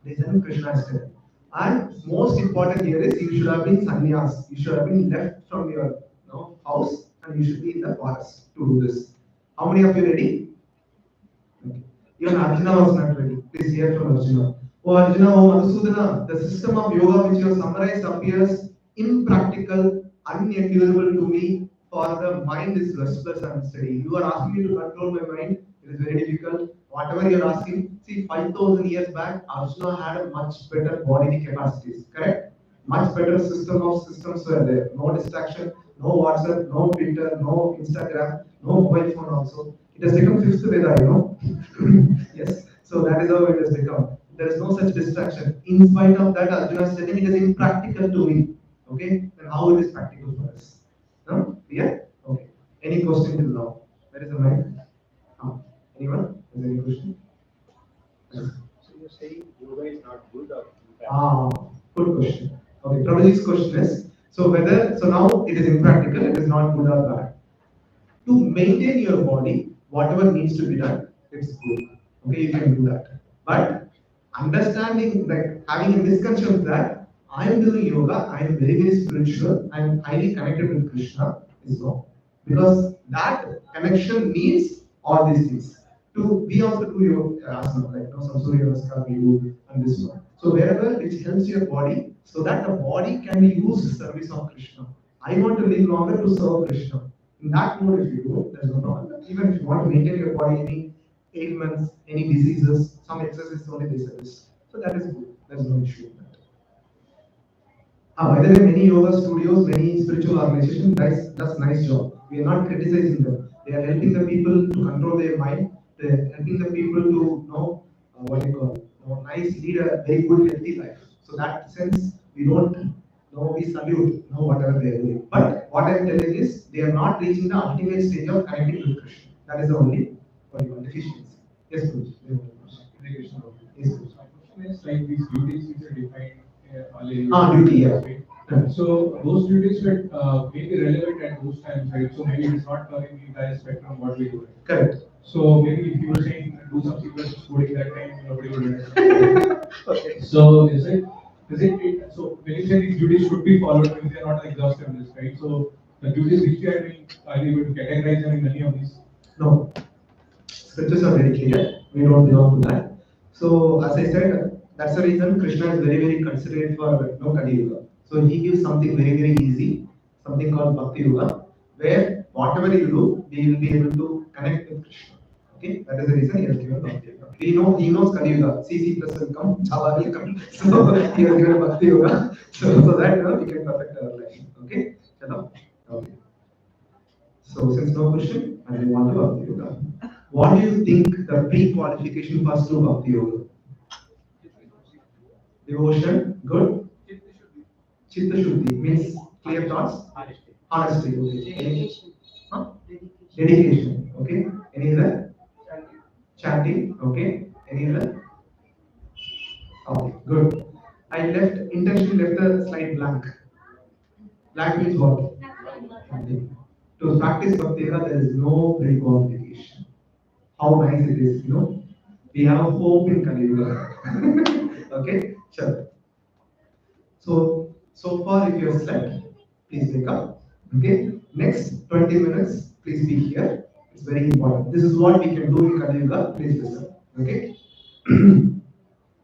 reason Krishna is telling. And most important here is you should have been sannyas. You should have been left from your house and you should be in the forest to do this. How many of you ready? Okay. Even Arjuna was not ready. Please hear from Arjuna. Oh Arjuna, oh Madhusudana, the system of yoga which you have summarized appears impractical, unendurable to me, for the mind is restless and unsteady. You are asking me to control my mind. It is very difficult. Whatever you are asking, see, 5,000 years back, Arjuna had a much better bodily capacities, correct? Much better system of systems were there. No distraction, no WhatsApp, no Twitter, no Instagram, no mobile phone also. It has become fifth Veda. Yes. So that is how it has become. There is no such distraction. In spite of that, Arjuna is telling it is impractical to me. Okay? Then how it is practical for us? No? Yeah? Okay. Any question till now? Where is the mic? Anyone? Is there any question? Yes. so you're saying yoga is not good or Good question. Okay, Prabhuji's question is, so now it is impractical, it is not good or bad. To maintain your body, whatever needs to be done, it's good. Okay, you can do that. But understanding, like having a misconception that I am doing yoga, I am very, very spiritual, I am highly connected with Krishna is wrong. Because that connection needs all these things. We also do your asana, like some Surya Namaskar we do and this one. So wherever which helps your body, so that the body can be used to service of Krishna. I want to live longer to serve Krishna. In that mode, if you do, there's no problem. Even if you want to maintain your body, any ailments, any diseases, some exercises only they service. So that is good. There's no issue with that. By the way, many yoga studios, many spiritual organizations does nice job. We are not criticizing them. They are helping the people to control their mind. They are helping the people to know what you call lead a very good healthy life. So that sense we don't we salute whatever they are doing. But what I am telling is they are not reaching the ultimate stage of connecting with Krishna. That is the only what you call deficiency. Yes, please. Yes, please. My question is like these duties which are defined earlier. Duty, yeah. Right? So those duties would may be relevant at those times, right? So maybe it's not covering the entire spectrum of what we do. Right? Correct. So maybe if you were saying do some sequence coding that time, nobody would understand. Okay. So so when you say these duties should be followed, maybe they are not an exhaustive list, right? So the duties which we are doing, are you able to categorize them in any of these? No. Scriptures are very clear. We don't belong to that. So as I said, that's the reason Krishna is very, very considerate for Kali Yuga. So he gives something very, very easy, something called Bhakti Yuga, where whatever you do, we will be able to connect with Krishna. Okay, that is the reason he has given Bhakti Yuga. He knows Kali Yuga. C plus will come, Java will come. So he has given Bhakti Yuga, so that we can perfect our life. Okay, Chalo? Okay. So since no question, I will want to Bhakti Yoga. What do you think the pre-qualification for true Bhakti Yoga? Devotion, good. Chitta Shuddhi means clear thoughts. Honesty, okay. Dedication. Huh? Dedication. Dedication, okay. Any other? Chanting, okay. Any other? Okay, good. I intentionally left the slide blank. Blank means what? Nothing. To practice Bhakti Yoga, there is no pre-qualification. How nice it is, We have hope in Kali Yuga. Okay, sure. So far, if you have slept, please wake up. Okay, next 20 minutes, please be here. It's very important. This is what we can do in Kali Yuga. Please listen. Okay.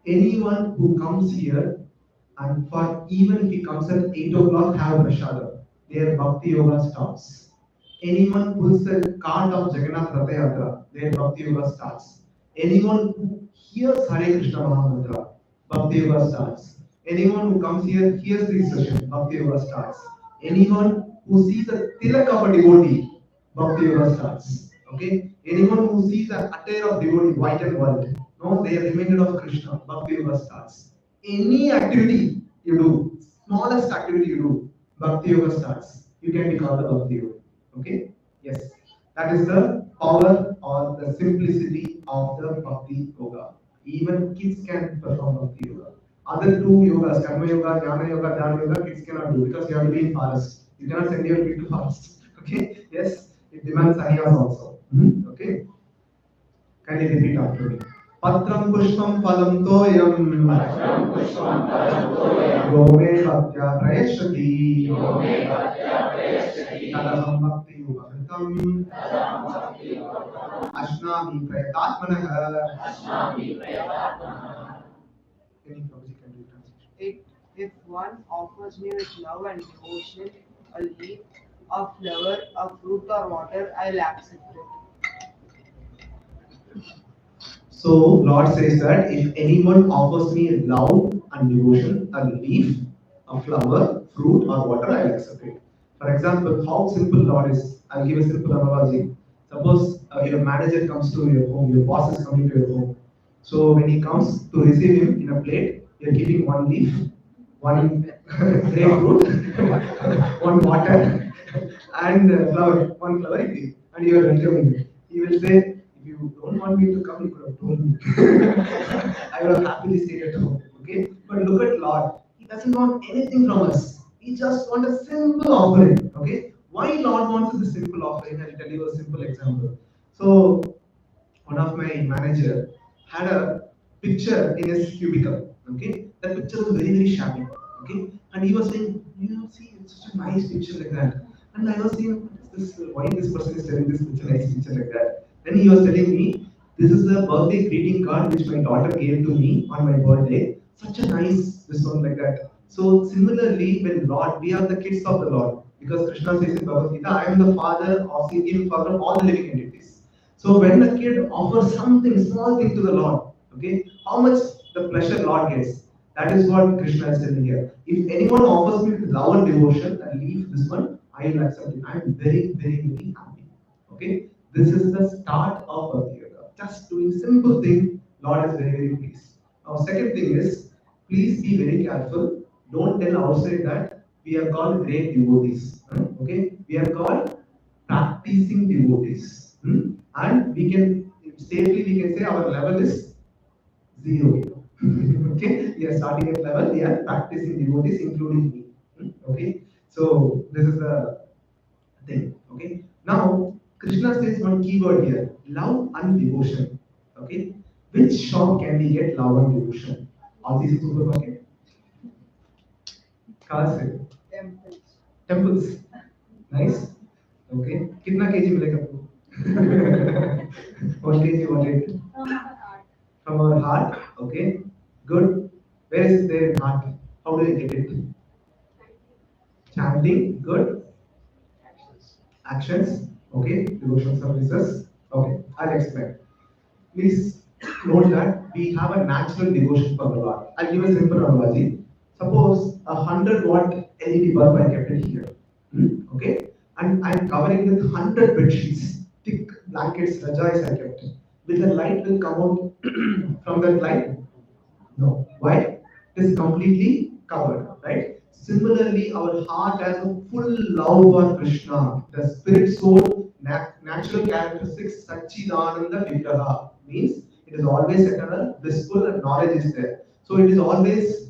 Anyone who comes here and for even if he comes at 8 o'clock, have prasada, their Bhakti Yoga starts. Anyone who is the cart of Jagannath Ratha Yatra, their Bhakti Yoga starts. Anyone who hears Hare Krishna Mahamantra, Bhakti Yoga starts. Anyone who comes here hears this session, Bhakti Yoga starts. Anyone who sees a tilak of a devotee, Bhakti Yoga starts. Okay? Anyone who sees an attire of devotee, white and white, no, they are reminded of Krishna, Bhakti Yoga starts. Any activity you do, smallest activity you do, Bhakti Yoga starts. You can be called a Bhakti Yoga. Okay? Yes. That is the power or the simplicity of the Bhakti Yoga. Even kids can perform Bhakti Yoga. Other two yogas, Karma Yoga, Jnana Yoga, Dhyana Yoga, kids cannot do because you have to be in forest. You cannot send your kid to forest. Okay? Yes, it demands sannyas also. Okay? Can you repeat after me? Patram pushpam phalam toyam Yome bhaktya prayashati Tadaham bhakti yugakritam Ashnami prayatatmanah. Any Prabhuji can do translation. If one offers me with love and devotion a leaf, a flower, a fruit or water, I'll accept it. So Lord says that if anyone offers me love and devotion, a leaf, a flower, fruit or water, I will accept it. For example, how simple Lord is. I'll give a simple analogy. Suppose your manager comes to your home, your boss is coming to your home. So when he comes to receive him in a plate, you're keeping one leaf, one grapefruit, one water, and one flower, and you are welcoming him. He will say, if you don't want me to come, you could have told me. I would have happily stayed at home. Okay? But But look at Lord. He doesn't want anything from us. He just wants a simple offering. Okay? Why Lord wants a simple offering? I'll tell you a simple example. So one of my manager had a picture in his cubicle. Okay, that picture was very very shabby. Okay, and he was saying, see, it's such a nice picture like that. And I was saying, what is this? Why this person is telling this picture, nice picture like that? Then he was telling me, this is the birthday greeting card which my daughter gave to me on my birthday. Such a nice this one like that. So similarly, when Lord, we are the kids of the Lord, because Krishna says in Bhagavad Gita, I am the father of the father of all the living entities. So when a kid offers something, small thing to the Lord, okay, how much the pleasure Lord gets. That is what Krishna is telling here. If anyone offers me with love and devotion and leave this one, I will accept it. I am very, very, very happy. Okay, this is the start of Bhakti Yoga. Just doing simple thing, Lord is very, very pleased. Now, second thing is, please be very careful. Don't tell outside that we are called great devotees. Okay, we are called practicing devotees. And we can safely we can say our level is zero. Okay, we are starting at level, we are practicing devotees, including me. Okay, so this is the thing. Okay, now Krishna says one keyword here: love and devotion. Okay, which shop can we get love and devotion? All these supermarket? कहाँ से? Temples. Temples. Nice. Okay. कितना KG मिलेगा आपको? 1 kg, 1 rate. From our heart. From our heart. Okay. Good. Where is it there in heart? How do you get it? Chanting. Good. Actions. Okay. Devotional services. Okay. I'll explain. Please note that we have a natural devotion for the Lord. I'll give a simple analogy. Suppose a 100-watt LED bulb I kept it here. Okay? And I'm covering with 100 bed sheets, thick blankets, rajais I kept. Will the light will come out from that light? No. Why? It is completely covered, right? Similarly, our heart has a full love for Krishna. The spirit soul, natural characteristics, Satchidananda Vigraha means it is always eternal, blissful, and knowledge is there. So it is always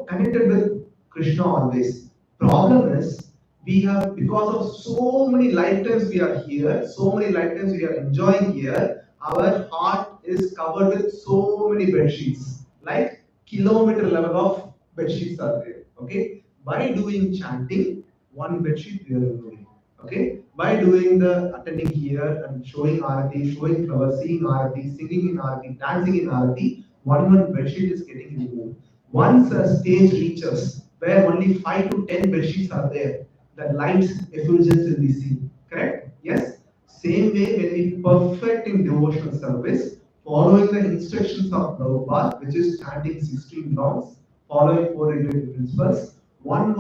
connected with Krishna always. Problem is we have, because of so many lifetimes we are here, so many lifetimes we are enjoying here, our heart is covered with so many bed sheets, like kilometer level of bed sheets are there. Okay, by doing chanting, one bed sheet we are removing. Okay, by doing the attending here and showing arati, showing flowers, seeing arati, singing in arati, dancing in arati, one bed sheet is getting removed. Once a stage reaches where only 5 to 10 bed sheets are there, the light's effulgence will be seen. Correct? Yes? Same way, when we perfect in devotional service, following the instructions of Prabhupada, which is chanting 16 rounds, following 4 regulative principles, one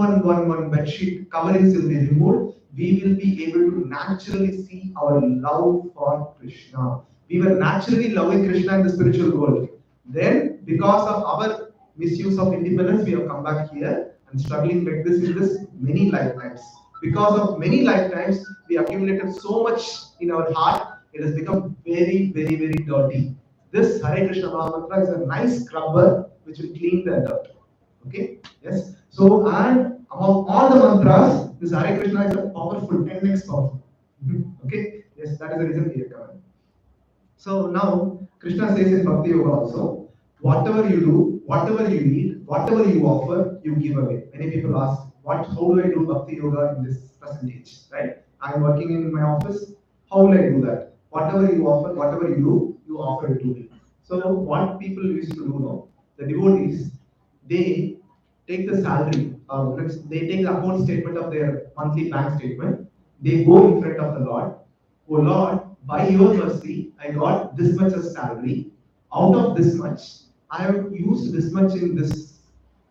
bed sheet coverings will be removed. We will be able to naturally see our love for Krishna. We were naturally loving Krishna in the spiritual world. Then, because of our misuse of independence, we have come back here and struggling like this in this many lifetimes. Because of many lifetimes, we accumulated so much in our heart, it has become very, very, very dirty. This Hare Krishna Mahamantra is a nice scrubber which will clean the dirt. Okay? Yes. So, and among all the mantras, this Hare Krishna is a powerful, 10x powerful. Okay? Yes, that is the reason we are coming. So now, Krishna says in Bhakti Yoga also, whatever you do, whatever you eat, whatever you offer, you give away. Many people ask, how do I do Bhakti Yoga in this percentage, right? I am working in my office, how will I do that? Whatever you offer, whatever you do, you offer it to me. So what people used to do now, the devotees, they take the salary, they take the account statement of their monthly bank statement, they go in front of the Lord, oh Lord, by your mercy, I got this much as salary. Out of this much, I have used this much in this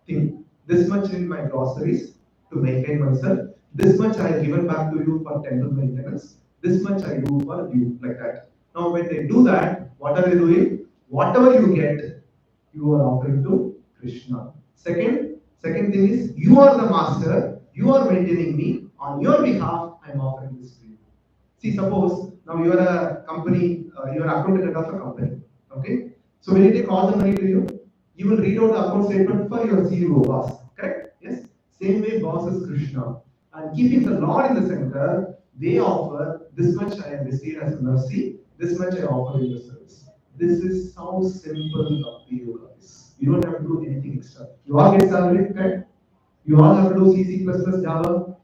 thing, this much in my groceries to maintain myself, this much I have given back to you for temple maintenance, this much I do for you, like that. Now, when they do that, what are they doing? Whatever you get, you are offering to Krishna. Second thing is, you are the master, you are maintaining me, on your behalf, I am offering this to you. See, suppose now you are a company, you are accountant of a company. Okay, so will you take all the money to you? You will read out the account statement for your CEO boss. Correct? Yes. Same way boss is Krishna. And keeping the Lord in the center, they offer this much I have received as mercy, this much I offer in the service. This is how simple Bhakti Yoga is. You don't have to do anything extra. You all get salary, correct? You all have to do C, C++, Java.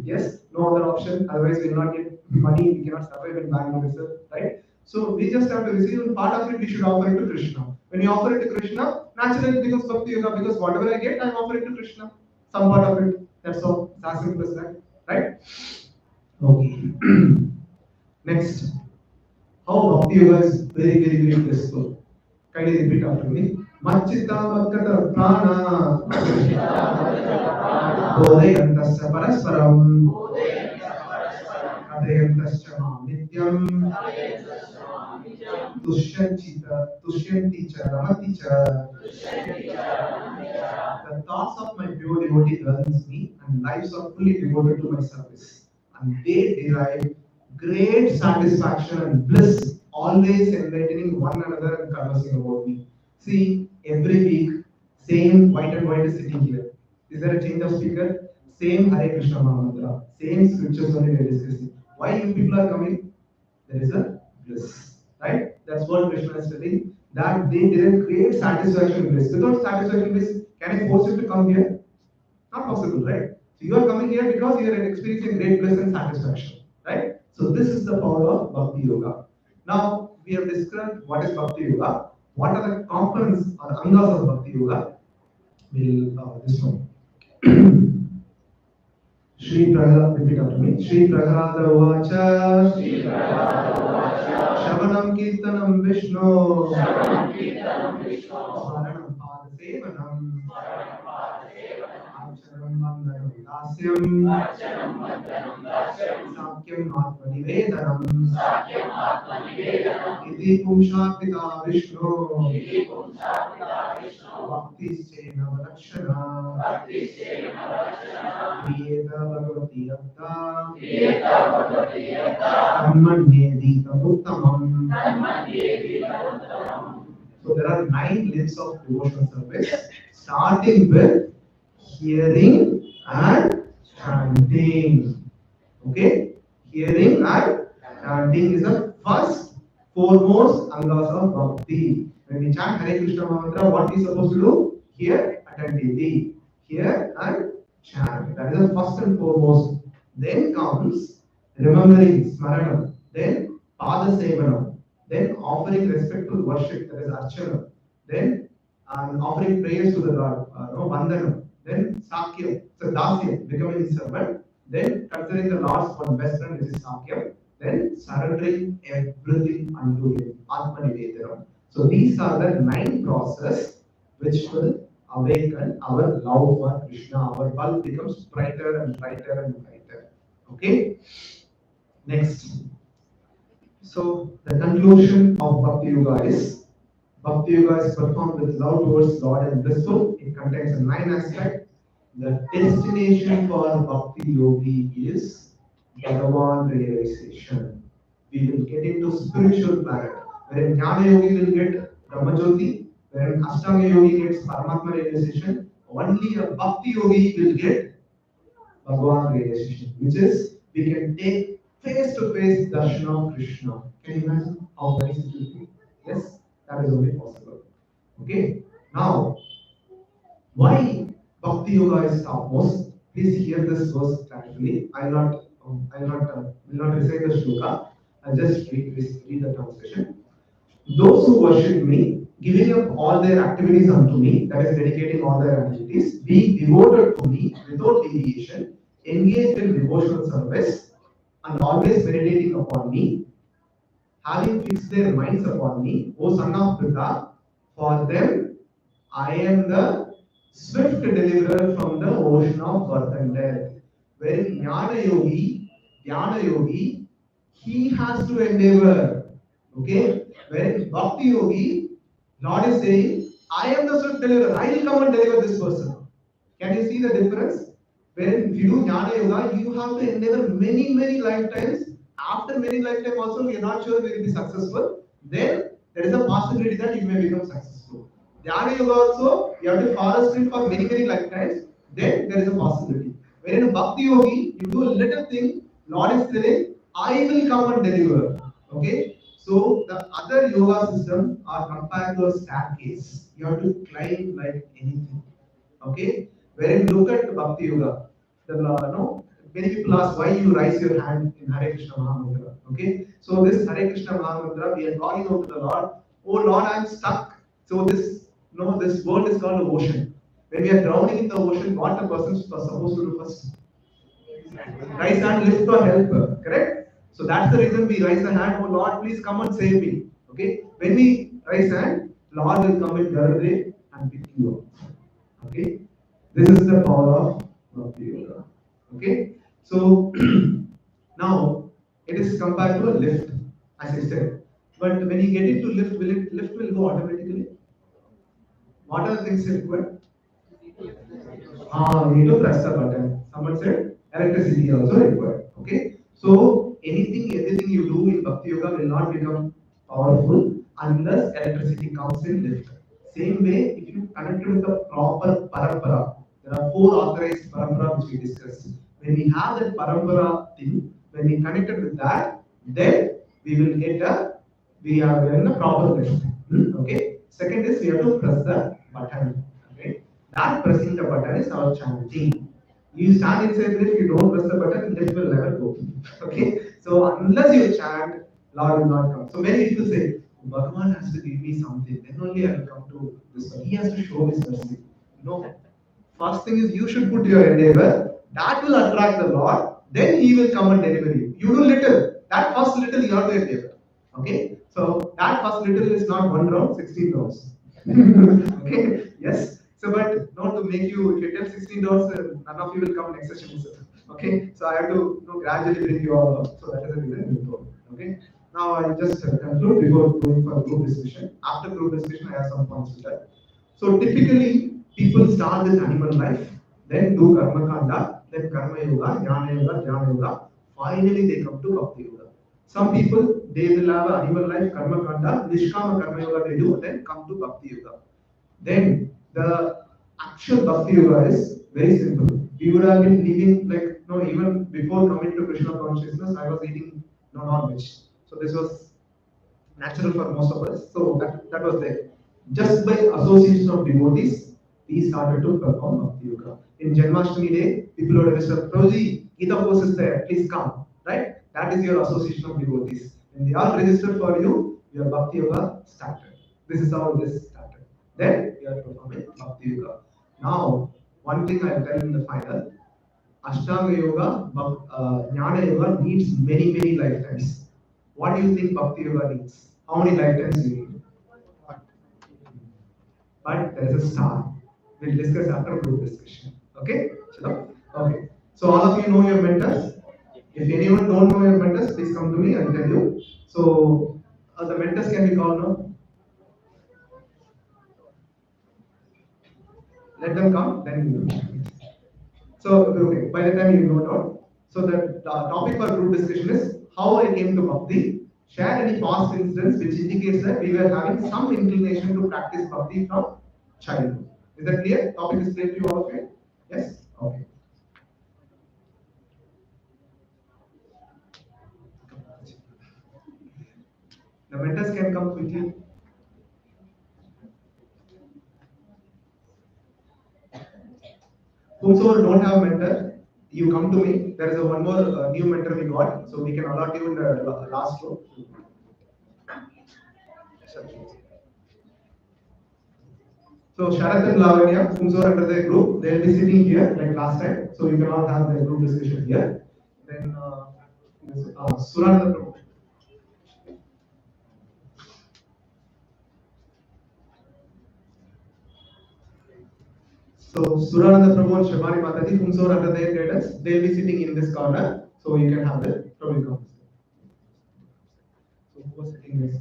Yes, no other option. Otherwise, we will not get money. We cannot survive in Bangalore itself, right? So we just have to receive, and part of it we should offer it to Krishna. When you offer it to Krishna, naturally it becomes Bhakti Yoga because whatever I get, I offer it to Krishna. Some part of it. That's all. It's as simple as that, right? Okay. Next, how Bhakti Yoga is very, very, very blissful. Kindly repeat after me. Machita Makata Prana Bodhayantasya Parasparam Adhayantasya Nityam Tushyanti Cha Ramati Cha. The thoughts of my pure devotee earns me, and lives are fully devoted to my service. And they derive great satisfaction and bliss, always enlightening one another and conversing about me. See, every week, same white and white is sitting here. Is there a change of speaker? Same Hare Krishna Mahamantra, same scriptures only we are discussing. Why you people are coming? There is a bliss, right? That's what Krishna is telling, that they derive great satisfaction in bliss. Without satisfaction in bliss, can I force you to come here? Not possible, right? So you are coming here because you are experiencing great bliss and satisfaction, right? So this is the power of Bhakti Yoga. Now we have described what is Bhakti Yoga. What are the components or angas of Bhakti Yoga? We'll this one. Shri Prahlad, repeat after me. Shri Prahlada Uvacha. Shravanam Kirtanam Vishnu. Smaranam Padasevanam. Archanam Vandanam Dasyam. Sakyam Atmanivedanam. Iti Pumshatita Vishnu. Bhakti Sena Varakshana. Priyeta Bhagavati Abda. Tanmanyedita Uttamam. So there are 9 lists of devotional service, starting with hearing and chanting. Okay? Hearing and chanting is the first foremost angas of bhakti. When we chant Hare Krishna mantra, what we supposed to do? Hear attentively. Hear and chant. That is the first and foremost. Then comes remembering, smaranam. Then pada sevanam. Then offering respectful worship, that is archana. Then offering prayers to the Lord, vandanam. Then sakyam, so dasyam, becoming his servant. Then considering the Lord's one best friend, which is sakyam. Then surrendering everything unto him, atmanivedanam. So these are the 9 processes which will awaken our love for Krishna. Our bulb becomes brighter and brighter and brighter. Okay? Next. So the conclusion of Bhakti Yoga is Bhakti Yoga is performed with love towards Lord and blissful. It contains 9 aspects. The destination for Bhakti Yogi is Balavan realization. We will get into spiritual planet, wherein Jnana Yogi will get Brahmajyoti, wherein Ashtanga Yogi gets Paramatma realization. Only a Bhakti Yogi will get Bhagavan realization, which is we can take face-to-face darshan of Krishna. Can you imagine how nice it will be? Yes, that is only possible. Okay, now why Bhakti Yoga is topmost? Please hear this verse carefully. Will not recite the shloka. I'll just read the translation. Those who worship me, giving up all their activities unto me, that is dedicating all their activities, being devoted to me without deviation, engaged in devotional service, and always meditating upon me, having fixed their minds upon me, O son of Pita, for them I am the swift deliverer from the ocean of birth and death. Wherein Jnana Yogi, he has to endeavor. Okay? Wherein Bhakti Yogi, Lord is saying, I am the swift deliverer. I will come and deliver this person. Can you see the difference? Wherein if you do Jnana Yoga, you have to endeavor many, many lifetimes. After many lifetimes also, we are not sure we will be successful. Then there is a possibility that you may become successful. Jnana Yoga also, you have to follow strict for many lifetimes, then there is a possibility. When in a Bhakti Yogi, you do a little thing, Lord is telling, I will come and deliver. Okay? So the other yoga system are compared to a staircase. You have to climb like anything. Okay? Wherein look at the Bhakti Yoga. Many people ask why you raise your hand in Hare Krishna Mahamantra. Okay? So this Hare Krishna Mahamantra, we are calling out to the Lord. Oh Lord, I am stuck. So this world is called the ocean. When we are drowning in the ocean, what the person is supposed to do first? Raise hand, lift for help. Correct? So that's the reason we raise the hand. Oh Lord, please come and save me. Okay? When we raise hand, Lord will come in Garde and pick you up. Okay? This is the power of Bhakti Yoga. Okay? So now it is compared to a lift, as I said. But when you get into lift, lift will go automatically? What are the things required? You need to press the button. Someone said electricity also required. Okay? So everything you do in Bhakti Yoga will not become powerful unless electricity comes in lift. Same way, if you connect with the proper parampara, there are 4 authorized parampara which we discussed. When we have that parampara thing, when we connected with that, then we will get we are in the proper lift. Okay. Second is we have to press the button. Okay. That pressing the button is our chanting. You stand inside lift, you don't press the button, lift will never go. Okay. So unless you chant, Lord will not come. So many people say, Bhagavan has to give me something, then only I will come to this one. He has to show his mercy. No. First thing is you should put your endeavor. That will attract the Lord. Then He will come and deliver you. You do little. That first little you have to endeavor. Okay. So that first little is not 1 round, 16 rounds. Okay. Yes. So but not to make you. If you tell 16 rounds, none of you will come next session. Okay. So I have to gradually bring you all up. So that is the reason we told. Okay. Now I just conclude before going for group discussion. After group discussion, I have some points to that. So typically, people start with animal life, then do karma kanda, then karma yoga, jnana yoga. Finally, they come to bhakti yoga. Some people they will have an animal life, karma kanda, nishkama karma yoga they do, then come to bhakti yoga. Then the actual bhakti yoga is very simple. We would have been living like even before coming to Krishna consciousness, I was eating non-veg. So this was natural for most of us. So that was there. Just by association of devotees, we started to perform Bhakti Yoga. In Janmashtami day, people would have said, Prabhuji, Gita post is there, please come. Right? That is your association of devotees. When they all registered for you, your Bhakti Yoga started. This is how this started. Then you are performing Bhakti Yoga. Now, one thing I will tell in the final, Ashtanga Yoga, Jnana Yoga needs many lifetimes. What do you think Bhakti Yoga needs? How many lifetimes do you need? But there is a star. We'll discuss after group discussion. Okay? Shall okay. So all of you know your mentors. If anyone don't know your mentors, please come to me and tell you. So the mentors can be called now. Let them come, then you will. So okay, by the time you know now. So the topic for group discussion is how I came to Bhakti. Share any past incidents which indicates that we were having some inclination to practice Bhakti from childhood. Is that clear? Topic is clear to you all of you? Yes? Okay. The mentors can come quickly. Whosoever don't have mentor, you come to me. There is one more new mentor we got, so we can allot you in the last row. So Sharath and Lavanya, whosoever under the group, they will be sitting here like last time. So you can all have the group discussion here. Then Surananda Prabhu. So Surananda Prabhu and Shabani Mataji, whosoever under their guidance, they will be sitting in this corner. So you can have the Prabhu. So who was sitting next?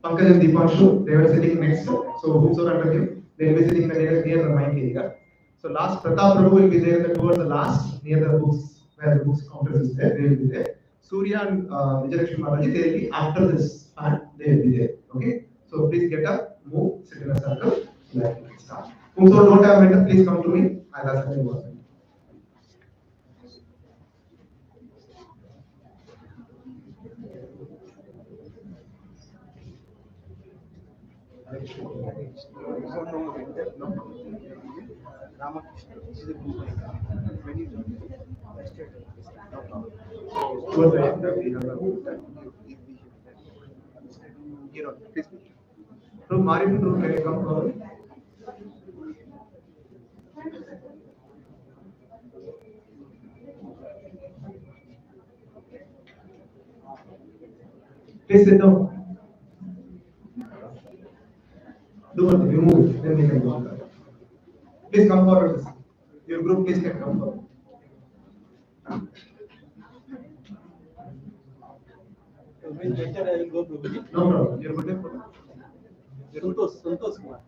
Pankaj and Deepanshu, they were sitting next. So whosoever under him, they will be sitting near the mic area. So last Pratap Prabhu will be there towards the last near the books where the books counter is there. They will be there. Surya and Vijayalakshmi Mataji, they will be after this fan. They will be there. Okay. So please get up. move, sit in a circle, like start. Whomso don't have mentor, please come to me. I'll ask them what. Towards the end, we have a so, Marin, can you come forward? Please sit down. Do one thing, remove it, then we can go on. Please come forward. Your group, please can come forward. No problem. Your good name? Santosh Kumar.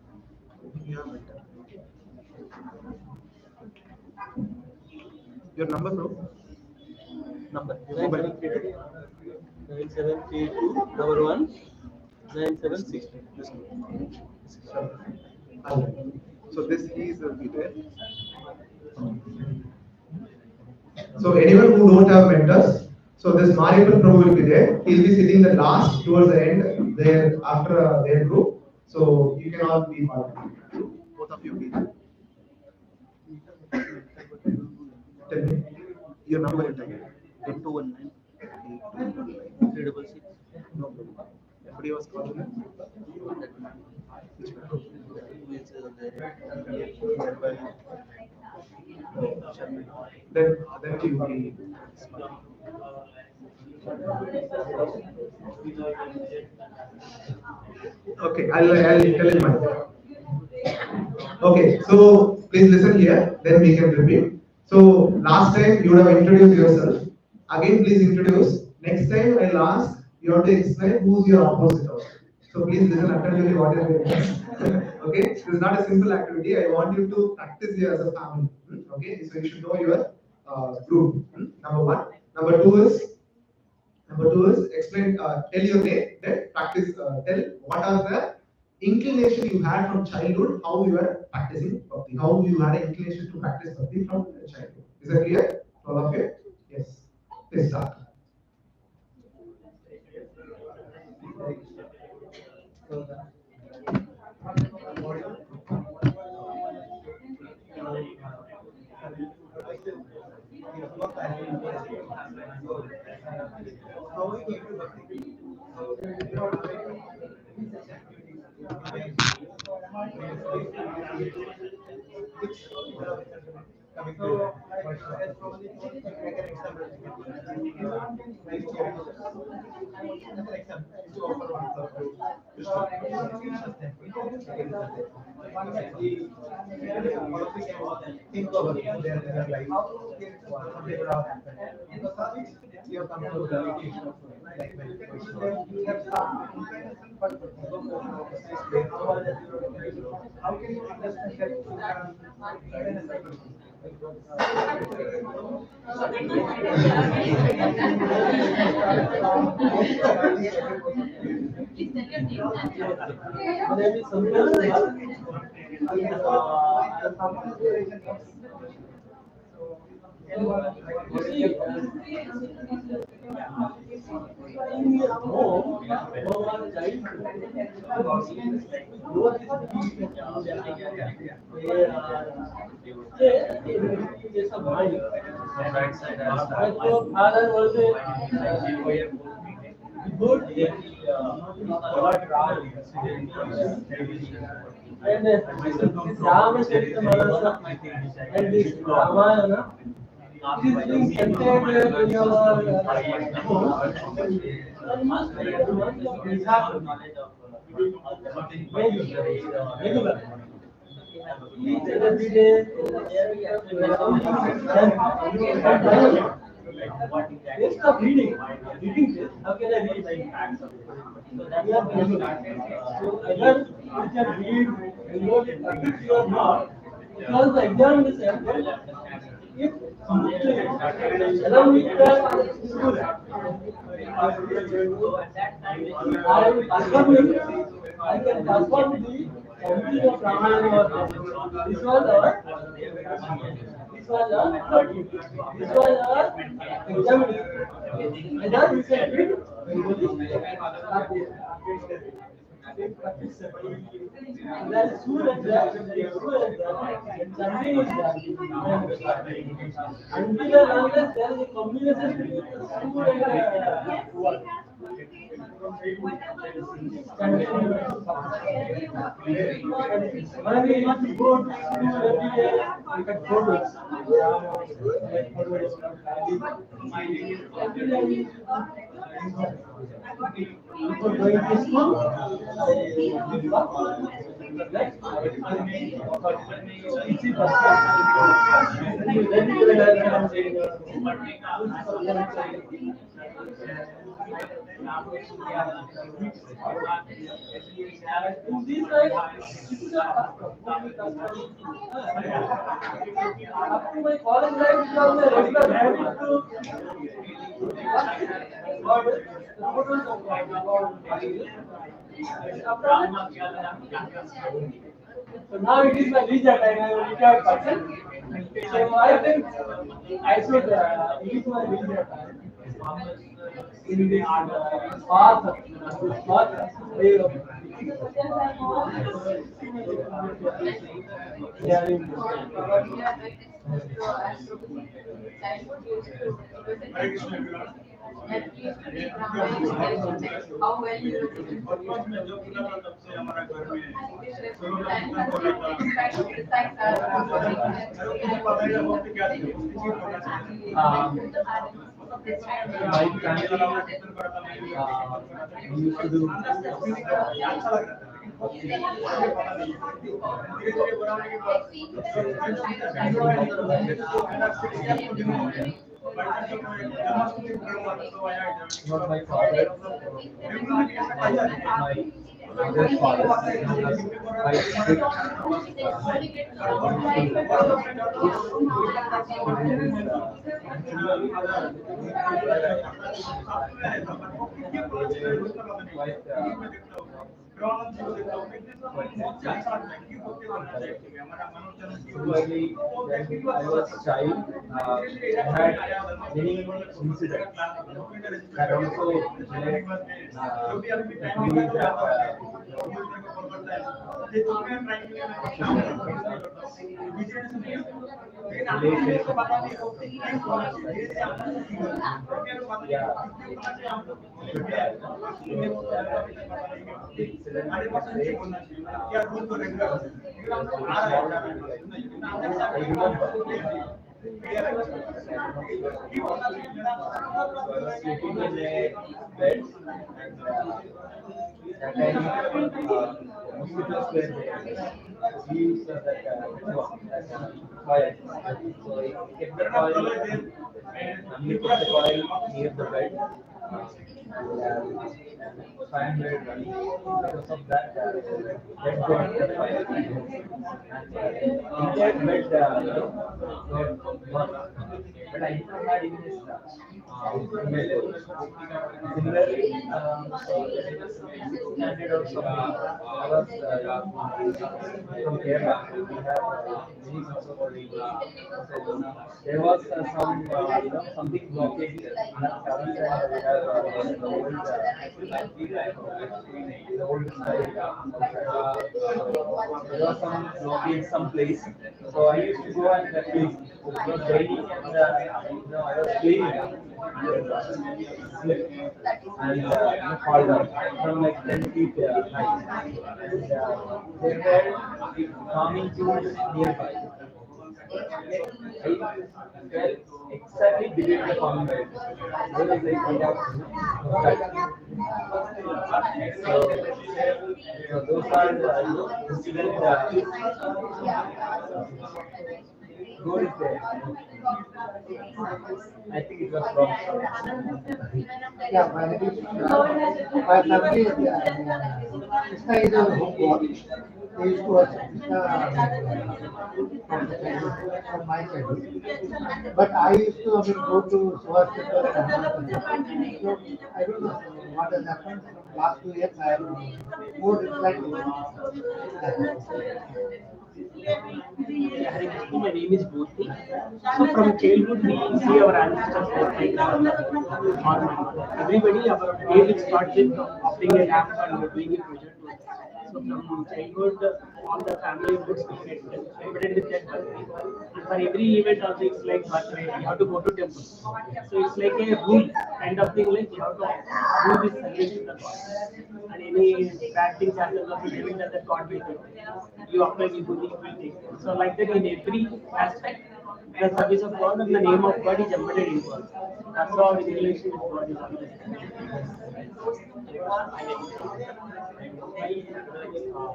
Your number, bro? Number 9732119760. So this is will be there. So anyone who don't have mentors, so this Mariappan Prabhu will be there. He'll be sitting the last towards the end there after their group. So you can all be part of it. Both of you be there. Tell me your number and time. 8219 366. No problem. Everybody was calling it. Which one? Then you be. Okay, I'll tell in my. Okay, so please listen here. Then we can repeat. So last time you would have introduced yourself. Again, please introduce. Next time I'll ask you have to explain who's your opposite also. So please listen attentively what is your next. Okay, this is not a simple activity. I want you to practice here as a family. Okay, so you should know your group. Number one. Number two is explain. Tell your name. Then practice. Tell what are the inclination you had from childhood. How you were practicing bhakti. How you had an inclination to practice bhakti from childhood. Is that clear? All of you? Yes. Please start. And and this Ramayana is being contained in your each and every day instead of reading this, how can I read? So either you can read, enroll it, if you are not, because the examination, if along with the student, I will confirm I can transform the everything of Ramayana or this was our this was our examination. Whether we can read there is two and there is two and something is there. Until and unless there is a combination between the school and work. When we must go to school every day, we can photos. Before going to school, after my college life, it was a regular habit to photos of so now it is my leisure time. I am a retired person. So I think I should use my leisure time in this path way of sharing. And we used to read Ramayana text. How well you My family used to do not my father, my mother's father, my Similarly, when I was a child, I had many incidents that also led me sleeping in a bed and that time mosquitoes were there. We used that coil. So I kept the coil and we put the coil near the bed. 500 running. Because of that, let go of the fire. And in that bed, but I never had even a scratch. Similarly, standard of something. I was from Kerala. We have many sorts of religions. So there was something blockage there. On the other side, we have the old style. There was some blockage, some place. So I used to go and clean. It was raining and I was cleaning and slipped and fall down from like 10 feet height. And there were calming tools nearby. I fell exactly between the calming tools. There was like kind of so those are the incidents. Goal is there. I think it was wrong. Yeah, my family, Krishna is our home god. They used to worship Krishna from the childhood, from my childhood. But I used to, go to Swastika and Hanuman. So I don't know what has happened from last 2 years. I am more inclined to that. Hare Krishna, my name is Bhoti. So from childhood we see our ancestors like everybody our day will start with offering a lamp and doing a puja to it. So from childhood all the family would get celebrated with that birthday. And for every event also it's like birthday, you have to go to temple. So it's like a rule kind of thing, like you have to do this service to the God. And any bad things happen also telling that the God will take. You apply vibhuti, it will take. So like that in every aspect, the service of God and the name of God is embedded in God. That's how our relation with God is always.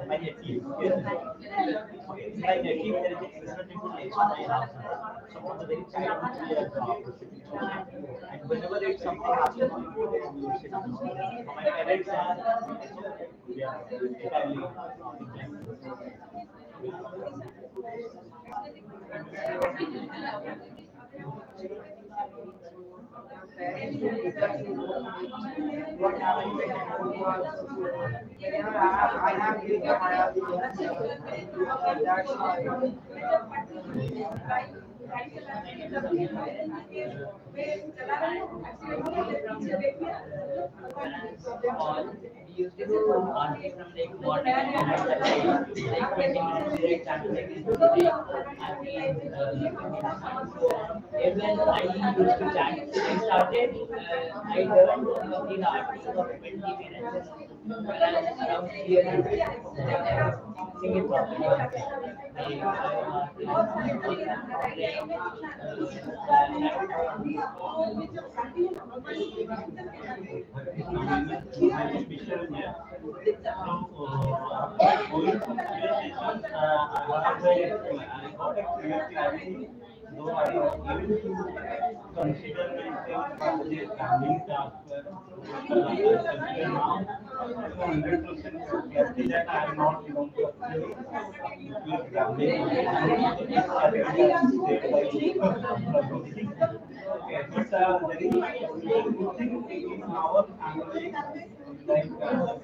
My nephew, there is a Session-13 relation I have. So from the very childhood we are worshipping God. And whenever it's something happens, we worship God. My parents are entirely What happened when whenever I have been I have been that's why. we used to do auntie from like morning like 20 minutes direct chanting like this every day. And we even I used to chant. I started, I learned in aarti of 20 minutes when I was around 3 years old. Then I was singing properly. Michelle here. After going to session, I got a clear clarity, though I even to consider myself as a family transfer. Consider now 100% clarity that I am not going to family. But there is one thing in our family, like though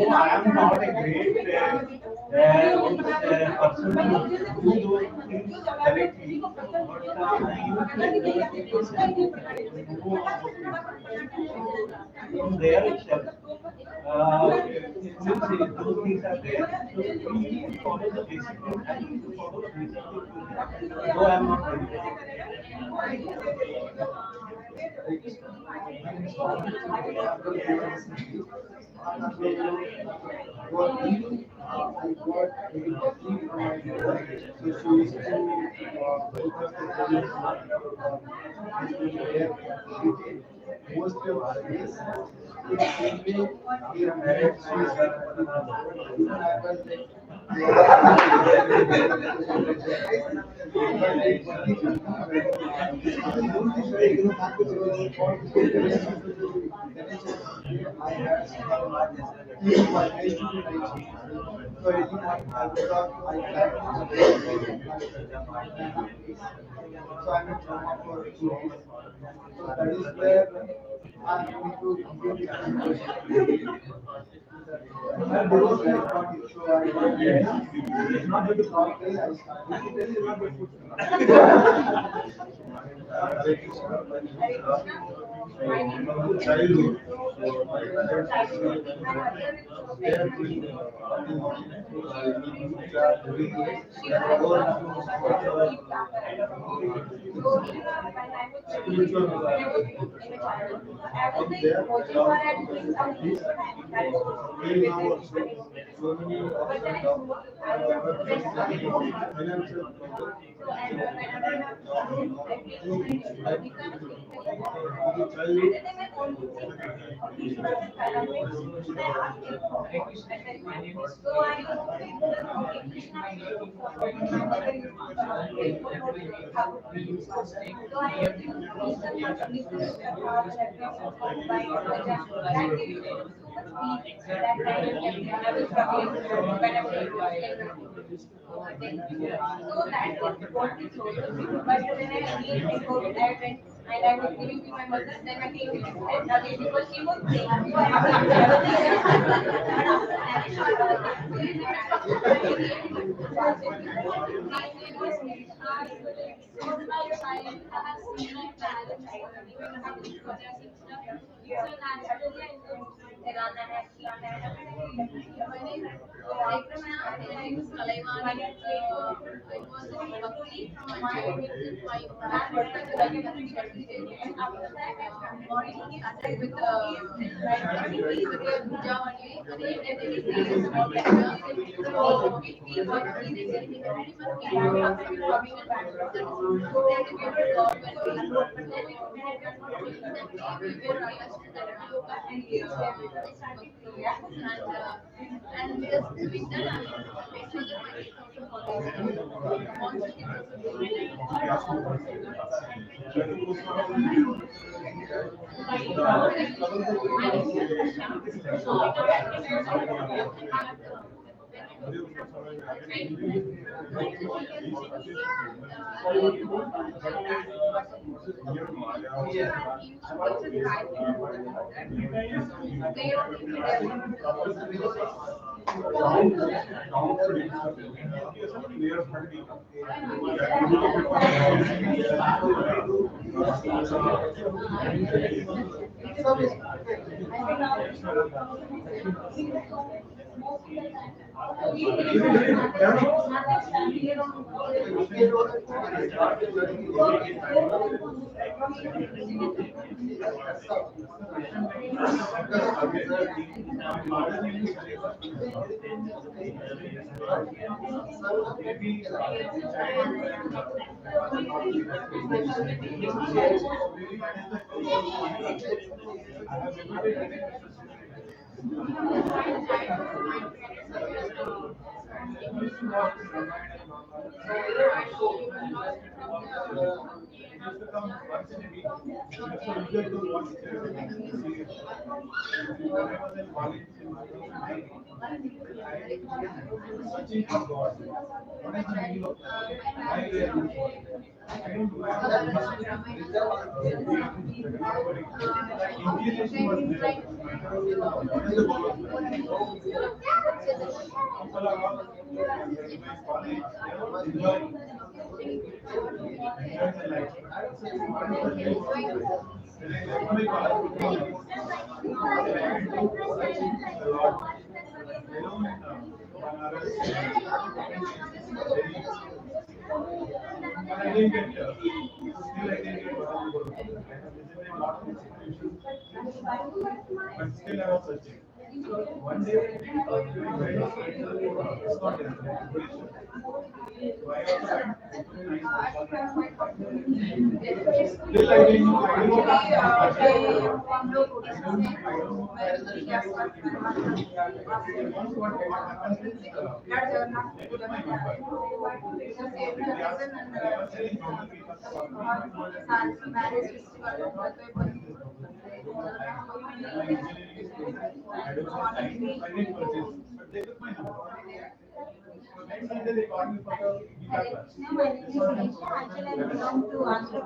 I am not a great person to do those things correctly, but from there itself, since those things are there, so we follow the discipline and we follow the discipline. Though I am not For me, I got very lucky from my mother. So she used to put us in most of the days. In evening, we are married. Even I was I had some my place to be reached. So anyone I would talk, I can so I'm in trauma for 2 days. So that is where I'm going to completely and there was like not it, so I got it's not going to talk I started. childhood.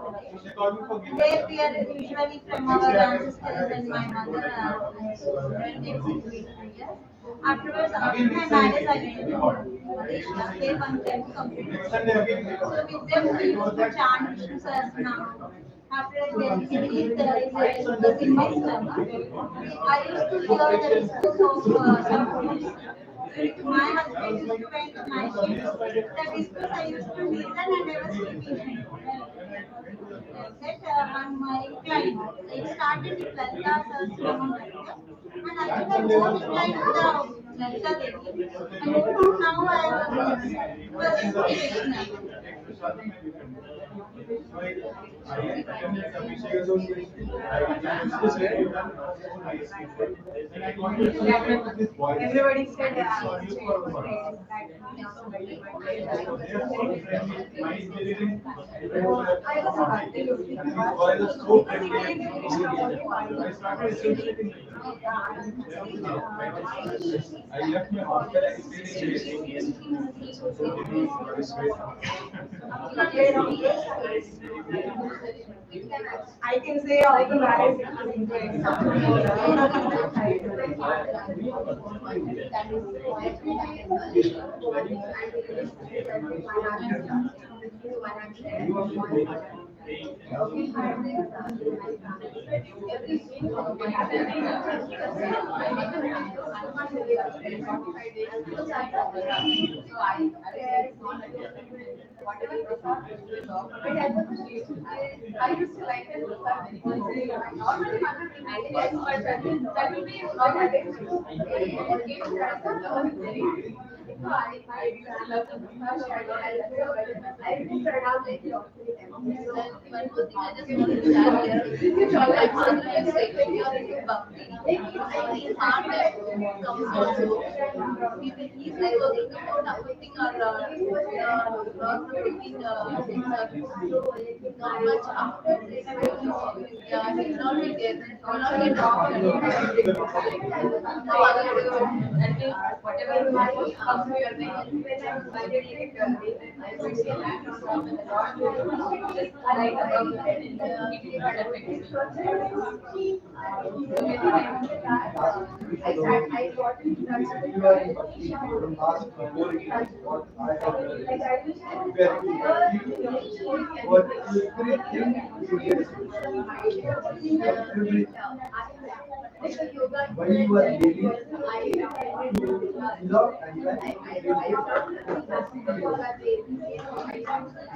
Where we are usually from our ancestors and my mother relatives in India. Afterwards, after my marriage, I went to Malaysia. There one time completed. So with them, we used to chant Vishnu Sahasranam. After I then released the in my stomach, I used to hear the discourse of some foods. My husband used to went to my shift. That discourse I used to listen and I was sleeping. That on my client. It started with Lalita Sahasranam and I think I more inclined to the Lalita Devi. And now I was Krishna. Everybody said I left my hostel experience. I can say all the marriage I used to like it. Normally, but that will be not addiction. I used to love the massage. I used to around like the one more thing I just wanted to add here. It's all like something like when you're into bubbly. It's hard that comes also. He's like working about uplifting our between not much after this. Yeah, he's not really there. I'll not get wrong. And whatever money comes to your name, I really I appreciate that. I like about I got in touch with From last 4 years, what I have learned is what everything you get everything. When you are living, love and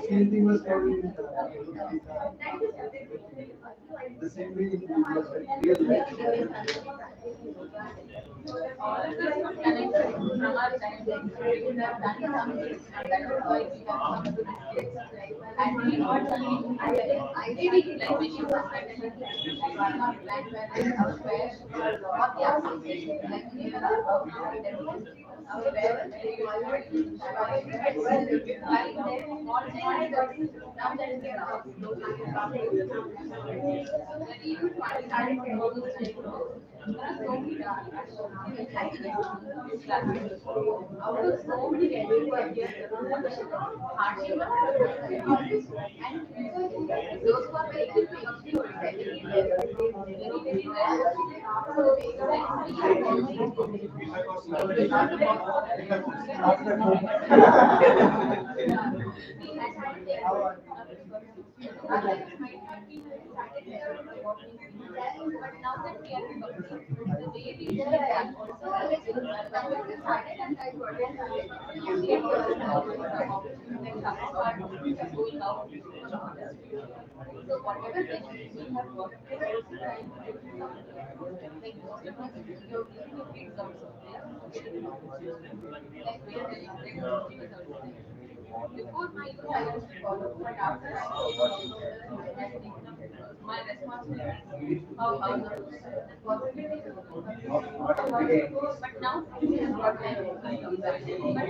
same thing was happening in the same way in real life. all of this was connected from our time. We have done something, and that is why we have come to this place. And we got something. I really like when you were like what the association like we have our parents, our parents, now that we are out, out of so many people here, hardly and those who are very good but now that we are the way we do that also so whatever things we have worked like most of us you're giving your kids also like we are before my youth I used to follow but after I my responsibility how the possibility but now we have got time but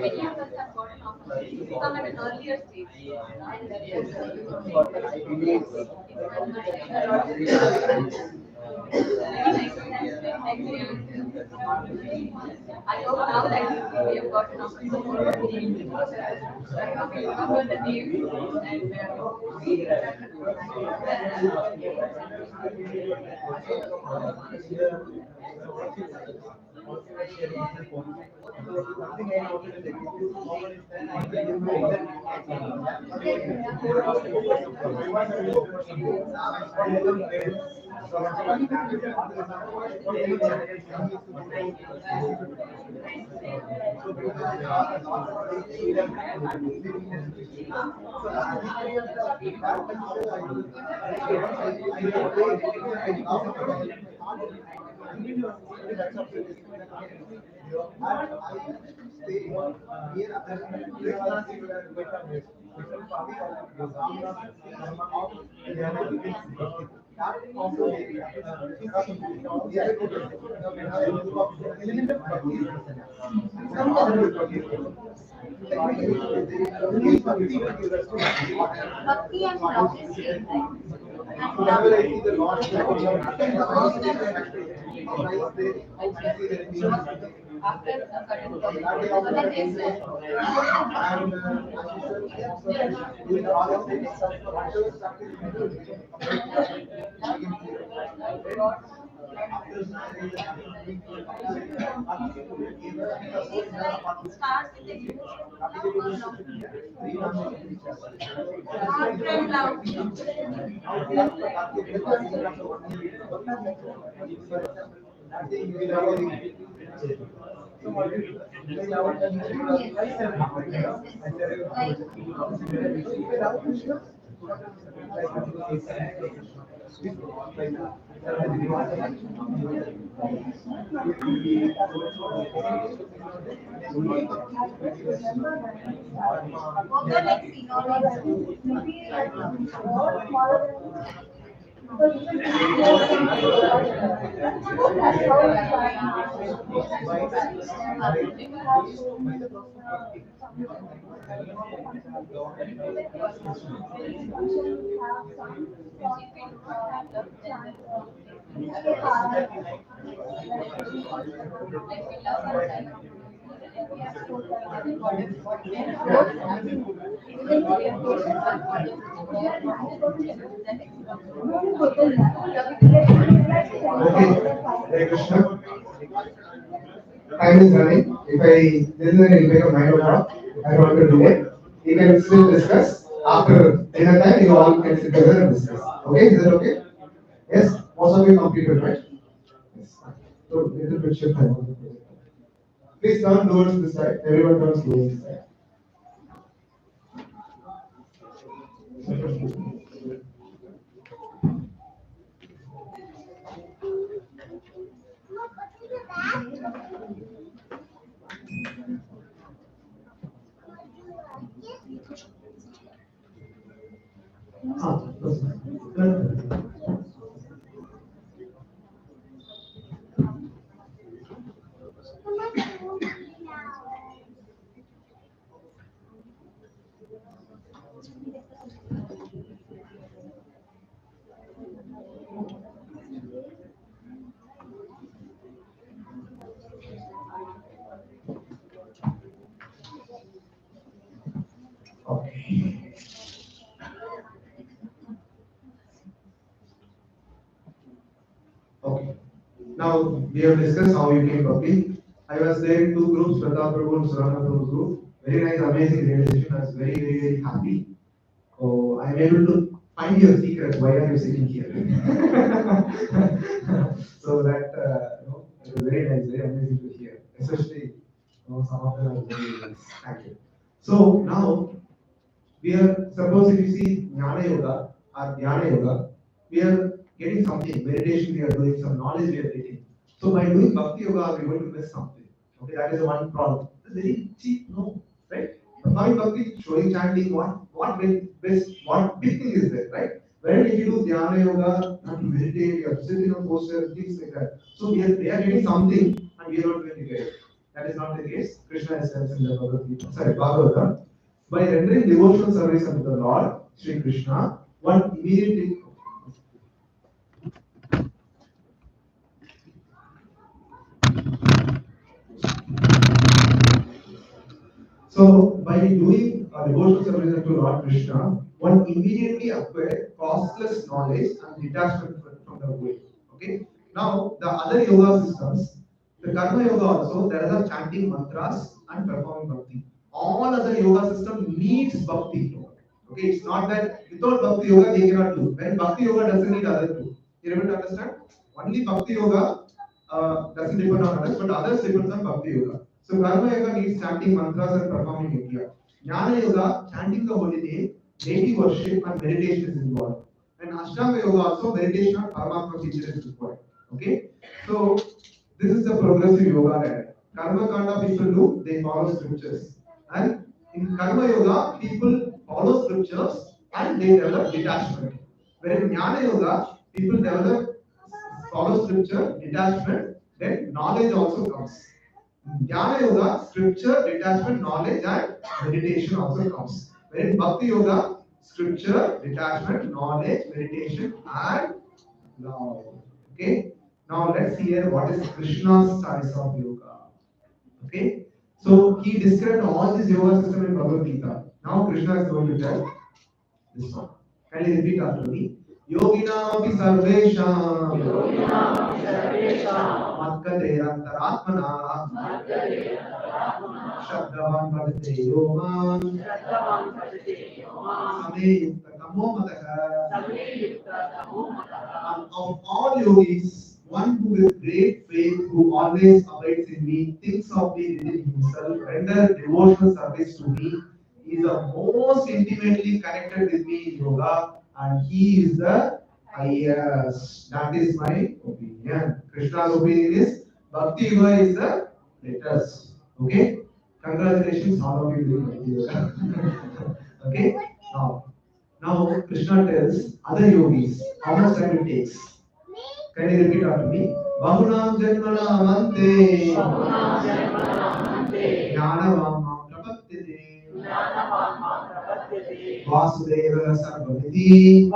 many of us have got an opportunity to come at an earlier stage I hope now that we have got an opportunity to remember the name and Bhakti and love is same, right? And love is the work starts with the emotional love or love. Heart and both are like synonyms. Okay, Hare Krishna. Time is running. If this is an impact of 9 o'clock, I don't want to delay. We can still discuss after dinner time. You all can sit together and discuss. Okay, is that okay? Yes, most of you completed, right? Yes. So little bit shift time. Please turn towards this side. Everyone turns towards this side. That's fine. Okay. Okay. Now we have discussed how you came public. I was there in two groups, Pratap Prabhu and Surana Prabhu's group. Very nice, amazing realization. I was very, very, very happy. Oh, I'm able to find your secret. Why are you sitting here? So that it was very nice, very amazing to hear. Especially, some of them are very nice. Thank you. So now we are, suppose if you see Jnana Yoga or Dhyana Yoga, we are getting something, meditation we are doing, some knowledge we are getting. So by doing Bhakti Yoga, we are going to miss something. Okay, that is the one problem. It's very cheap, no, right? Performing Bhakti, showing chanting, what big thing is there, right? Whereas if you do Dhyana Yoga, you have to meditate, you have to sit in a posture, things like that. So they are getting something and we are not going to get it. That is not the case. Krishna has said in the Bhagavad Gita, Bhagavatam. By rendering devotional service unto the Lord, Sri Krishna, one immediately. So, by doing a devotional service unto Lord Krishna, one immediately acquires costless knowledge and detachment from the world. Okay. Now, the other yoga systems, The Karma Yoga also, there are chanting mantras and performing bhakti. All other yoga system needs bhakti. Okay, it's not that without bhakti yoga they cannot do. When bhakti yoga doesn't need other two. You able to understand? Only bhakti yoga doesn't depend on others, but others depend on bhakti yoga. So Karma Yoga needs chanting mantras and performing yajna. Jnana Yoga, chanting the holy name, deity worship and meditation is involved. And Ashtanga Yoga also meditation and Paramatma teacher is required. Okay, so this is the progressive yoga that Karma Kanda people do, they follow scriptures. And in Karma Yoga, people follow scriptures and they develop detachment. Where in Jnana Yoga, people develop follow scripture, detachment, then knowledge also comes. Jnana Yoga, scripture, detachment, knowledge, and meditation also comes. Wherein Bhakti Yoga, scripture, detachment, knowledge, meditation, and love. Okay? Now let's hear what is Krishna's choice of yoga. Okay? So he described all this yoga system in Bhagavad Gita. Now Krishna is going to tell this one. Can you repeat after me? Yoginam api sarvesham Matkate antaratmana Shabdavan bhajate yoman Same yukta tamo mataha. And of all yogis, one who with great faith, who always abides in me, thinks of me within himself, render devotional service to me, is the most intimately connected with me in yoga, and he is the highest. That is my opinion. Krishna's opinion is Bhakti Yoga is the latest. Okay? Congratulations, all of you doing Bhakti Yoga. Okay? Now Krishna tells other yogis how much time it takes. Can you repeat after me? Bahunam janmana mante jnanavama prapatyate Vasudeva sarvamiti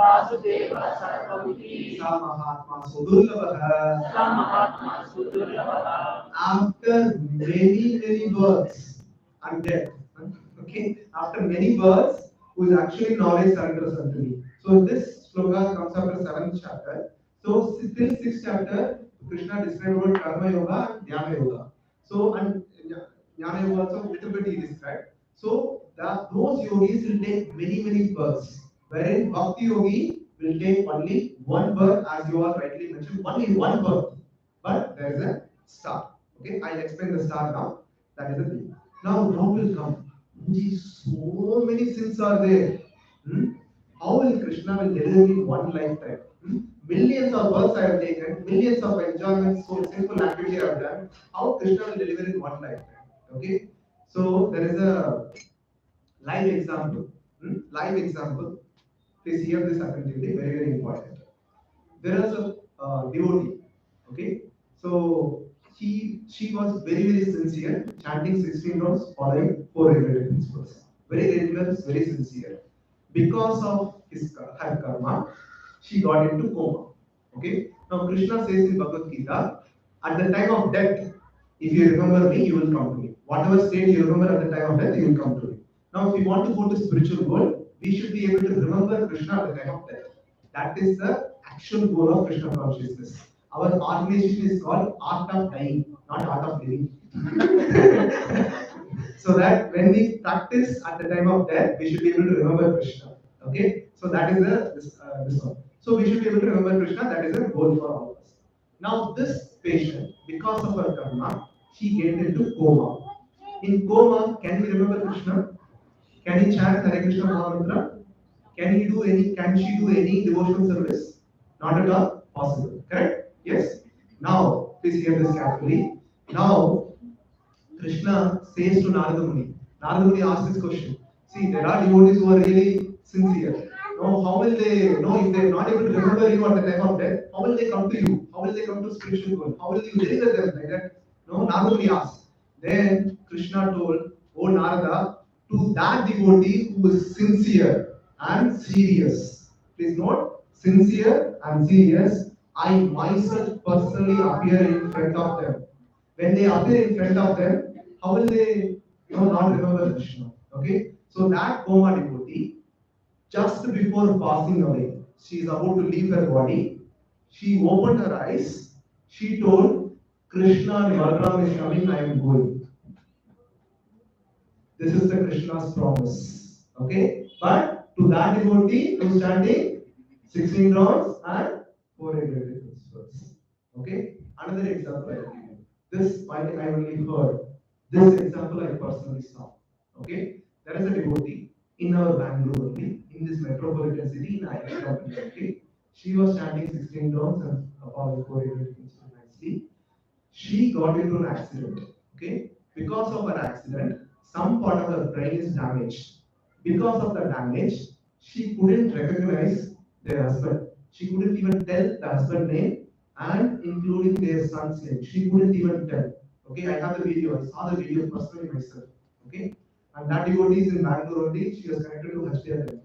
sa mahatma sudurlabha. After many births and death. Okay, after many births, who is actually knowledge surrenders unto me. So this sloka comes after 7th chapter. So till 6th chapter, Krishna described about Karma Yoga and Dhyana Yoga. So and Jnana Yoga also little bit he described. So those yogis will take many births, wherein Bhakti Yogi will take only one birth, as you all rightly mentioned, only one birth. But there is a star. Okay, I'll explain the star now. That is the thing. Now doubt will come. So many sins are there. How will Krishna will deliver me one lifetime? Millions of births I have taken, millions of enjoyments, so simple activity I have done. How Krishna will deliver in one lifetime? Okay, so there is a live example. Live example. Please hear this attentively. Very important. There is a devotee. Okay, so she was very sincere, chanting 16 rounds, following 4 regulated principles. Very regular, very sincere. Because of her karma, she got into coma. Okay, now Krishna says in Bhagavad Gita, at the time of death, if you remember me, you will come to me. Whatever state you remember at the time of death, you will come to me. Now, if we want to go to spiritual world, we should be able to remember Krishna at the time of death. That is the actual goal of Krishna consciousness. Our organization is called Art of Dying, not Art of Living. So that when we practice at the time of death, we should be able to remember Krishna. Okay, so that is this one. So we should be able to remember Krishna. That is a goal for all of us. Now this patient, because of her karma, she get into coma. In coma, can we remember Krishna? Can he chant Hare Krishna Mahamantra? Can he do any? Can she do any devotional service? Not at all possible. Correct? Yes. Now, please hear this carefully. Now, Krishna says to Narada Muni. Narada Muni asks this question. See, there are devotees who are really sincere. Now, how will they know if they are not able to remember you at the time of death? How will they come to you? How will they come to spiritual world? How will you deliver them like that? No, Narada Muni asked. Then Krishna told, "O Narada, to that devotee who is sincere and serious." Please note, sincere and serious. I myself personally appear in front of them. When they appear in front of them, how will they not remember Krishna? Okay, so that coma devotee, just before passing away, she is about to leave her body. She opened her eyes. She told, Krishna and Balaram is coming, I am going. This is the Krishna's promise. Okay? But to that devotee who is chanting 16 rounds and 400 principles. Okay? Another example I will give you. This I only heard. This example I personally saw. Okay? There is a devotee in our Bangalore only, in this metropolitan city in Hyderabad. Okay? She was chanting 16 rounds and about 400 principles nicely. She got into an accident. Okay, because of her accident, some part of her brain is damaged. Because of the damage, she couldn't recognize their husband. She couldn't even tell the husband name and including their son's name. She couldn't even tell. Okay, I have the video. I saw the video personally myself. Okay, and that devotee is in Bangalore only. She was connected to HDR temple.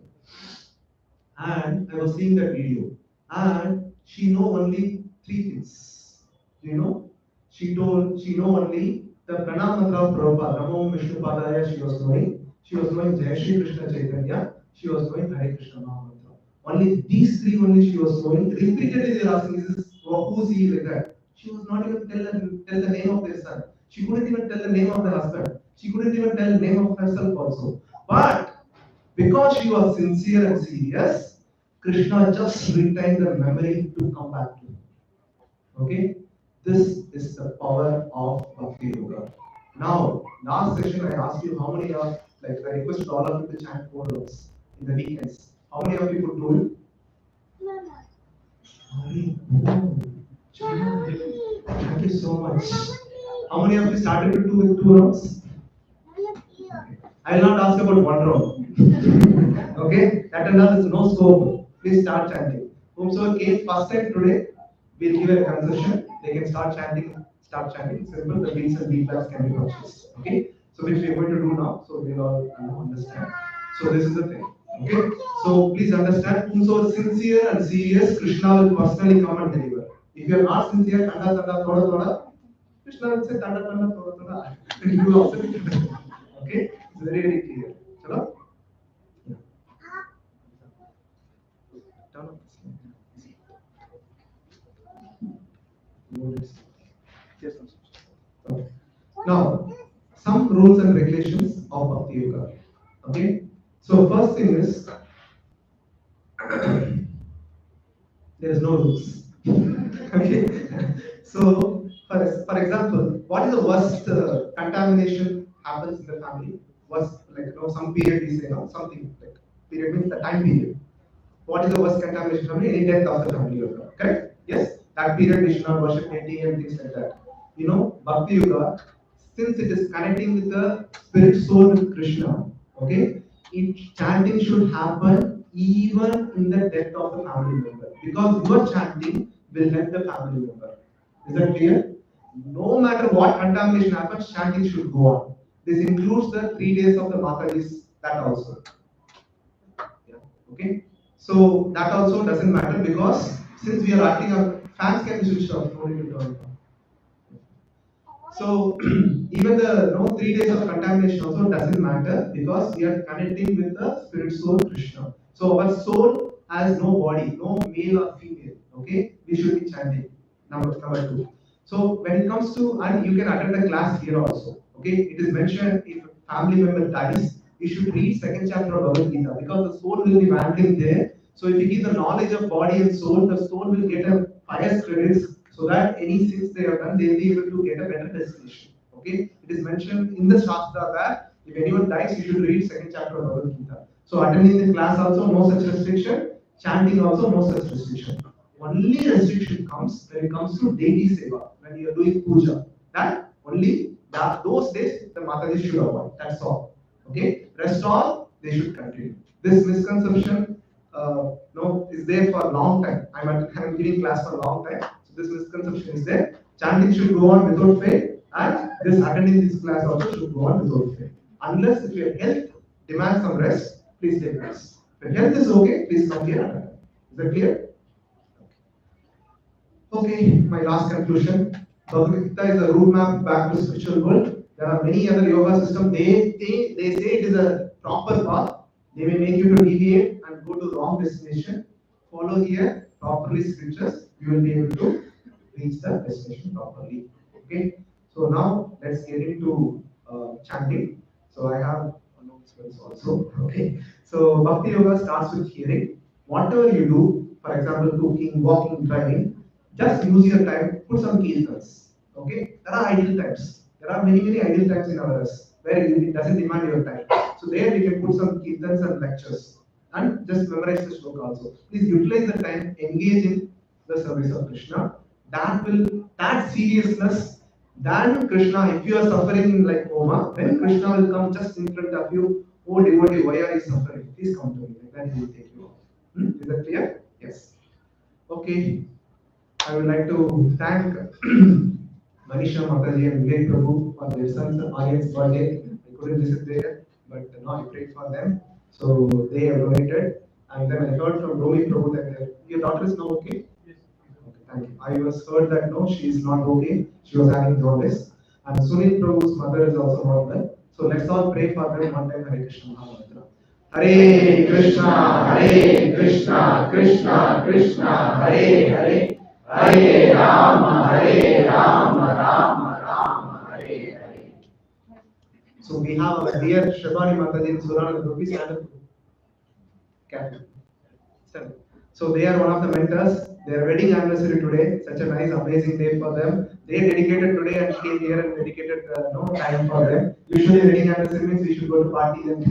And I was seeing that video. And she know only three things. You know, she know only the pranam mantra of Prabhupada, Namo Vishnu Padaya, she was knowing. She was knowing Jai Shri Krishna Chaitanya. She was knowing Hare Krishna Maha Mantra. Only these three only she was knowing. Repeatedly they were asking, who's he like that? She was not even tell the name of their son. She couldn't even tell the name of the husband. She couldn't even tell the name of herself also. But because she was sincere and serious, Krishna just retained the memory to come back to her. Okay? This is the power of Bhakti Yoga. Now, last session I asked you how many of, like I requested all of you to chant 4 rounds in the weekends. How many of you could do it? Thank you so much. How many of you started to do with 2 rounds? I will not ask about 1 round. Okay? That and all is no scope. Please start chanting. Whomsoever came first time today, we'll give a concession. They can start chanting. Start chanting. Simple. The beats and feedbacks can be purchased. Okay? So which we are going to do now. So we'll all understand. So this is the thing. Okay? So please understand. Whomsoever sincere and serious, Krishna will personally come and deliver. If you are not sincere, tanda tanda thoda thoda, Krishna will say tanda tanda thoda thoda. You will also be okay? It's very very clear. Chalo? Yeah. Turn up. Yes, okay. Now, some rules and regulations of Bhakti Yoga. Okay? So, first thing is, there is no rules. Okay? So, for example, what is the worst contamination happens in the family? Worst, like, some period we say, something like, period means the time period. What is the worst contamination family? Any death of the family yoga. Correct? Yes? That period we should not worship deity and things like that. Bhakti Yoga, since it is connecting with the spirit soul with Krishna, okay, chanting should happen even in the death of the family member. Because your chanting will help the family member. Is that clear? No matter what contamination happens, chanting should go on. This includes the 3 days of the Matajis, that also. Yeah. Okay? So that also doesn't matter because since we are acting on fans can be switched off, no need to turn it on. So even the 3 days of contamination also doesn't matter because we are connecting with the spirit soul Krishna. So our soul has no body, no male or female. Okay, we should be chanting. Number 2. So when it comes to, and you can attend the class here also. Okay, it is mentioned if a family member dies, you should read 2nd chapter of Bhagavad Gita because the soul will be wandering there. So if you give the knowledge of body and soul, the soul will get a highest credits so that any sins they have done, they will be able to get a better destination. Okay, it is mentioned in the Shastra that if anyone dies, you should read 2nd chapter of Bhagavad Gita. So attending the class also no such restriction, chanting also no such restriction. Only restriction comes when it comes to deity seva, when you are doing puja. That only those days the Mataji should avoid. That's all. Okay, rest all they should continue. This misconception is there for a long time. I'm giving class for a long time. So this misconception is there. Chanting should go on without fail, and this attending this class also should go on without fail. Unless if your health demands some rest, please take rest. If your health is okay, please come here and attend. Is that clear? Okay, my last conclusion. Bhagavad Gita is a roadmap back to spiritual world. There are many other yoga systems. They say it is a proper path. They may make you to deviate and go to the wrong destination. Follow here properly scriptures. You will be able to reach the destination properly. Okay, so now let's get into chanting. So I have announcements also. Okay, so Bhakti Yoga starts with hearing. Whatever you do, for example, cooking, walking, driving, just use your time, put some kirtans. Okay, there are ideal times. There are many ideal times in ours where it doesn't demand your time. So there you can put some kirtans and lectures and just memorize the sloka also. Please utilize the time, engage in the service of Krishna. That seriousness than Krishna. If you are suffering like coma, then Krishna will come just in front of you. Oh devotee, why are you suffering? Please come to me. Like that he will take you off. Is that clear? Yes. Okay. I would like to thank Manisha Mataji and Vivek Prabhu for their son's audience birthday. I couldn't visit there, but now I prayed for them. So they have donated. And then I heard from Romi Prabhu that your daughter is now okay? Yes. Okay, thank you. I was heard that no, she is not okay. She was having jaundice. And Sunil Prabhu's mother is also not well. So let's all pray for them one time. Hare Krishna Mahamantra. Hare Krishna, Hare Krishna, Krishna Krishna, Hare Hare. Hare Rama, Rama Rama, Hare Hare. So we have our dear Shabani Mataji and Surana Group. Stand up. Captain. Stand up. So they are one of the mentors. Their wedding anniversary today. Such a nice, amazing day for them. They dedicated today and came here and dedicated no time for them. Usually wedding anniversary means we should go to party and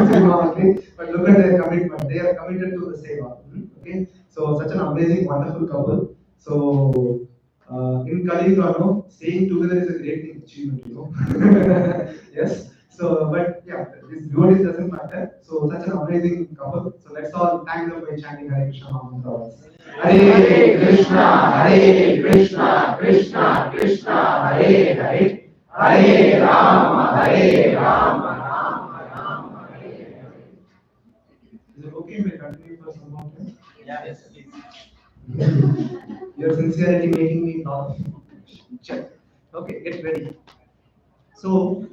cinema only. But look at their commitment. They are committed to the seva. Okay. So such an amazing, wonderful couple. So in Kali, staying together is a great thing, achievement, Yes. So, but yeah, this devotees doesn't matter. So such an amazing couple. So let's all thank them by chanting Hare Krishna Mahamantra. Hare Krishna, Hare Krishna, Krishna Krishna, Hare Hare, Hare Rama, Rama Rama, Hare Hare. Is it okay if I continue for some more time? Yes, please. Your sincerity making me laugh. Check. Okay, get ready. So,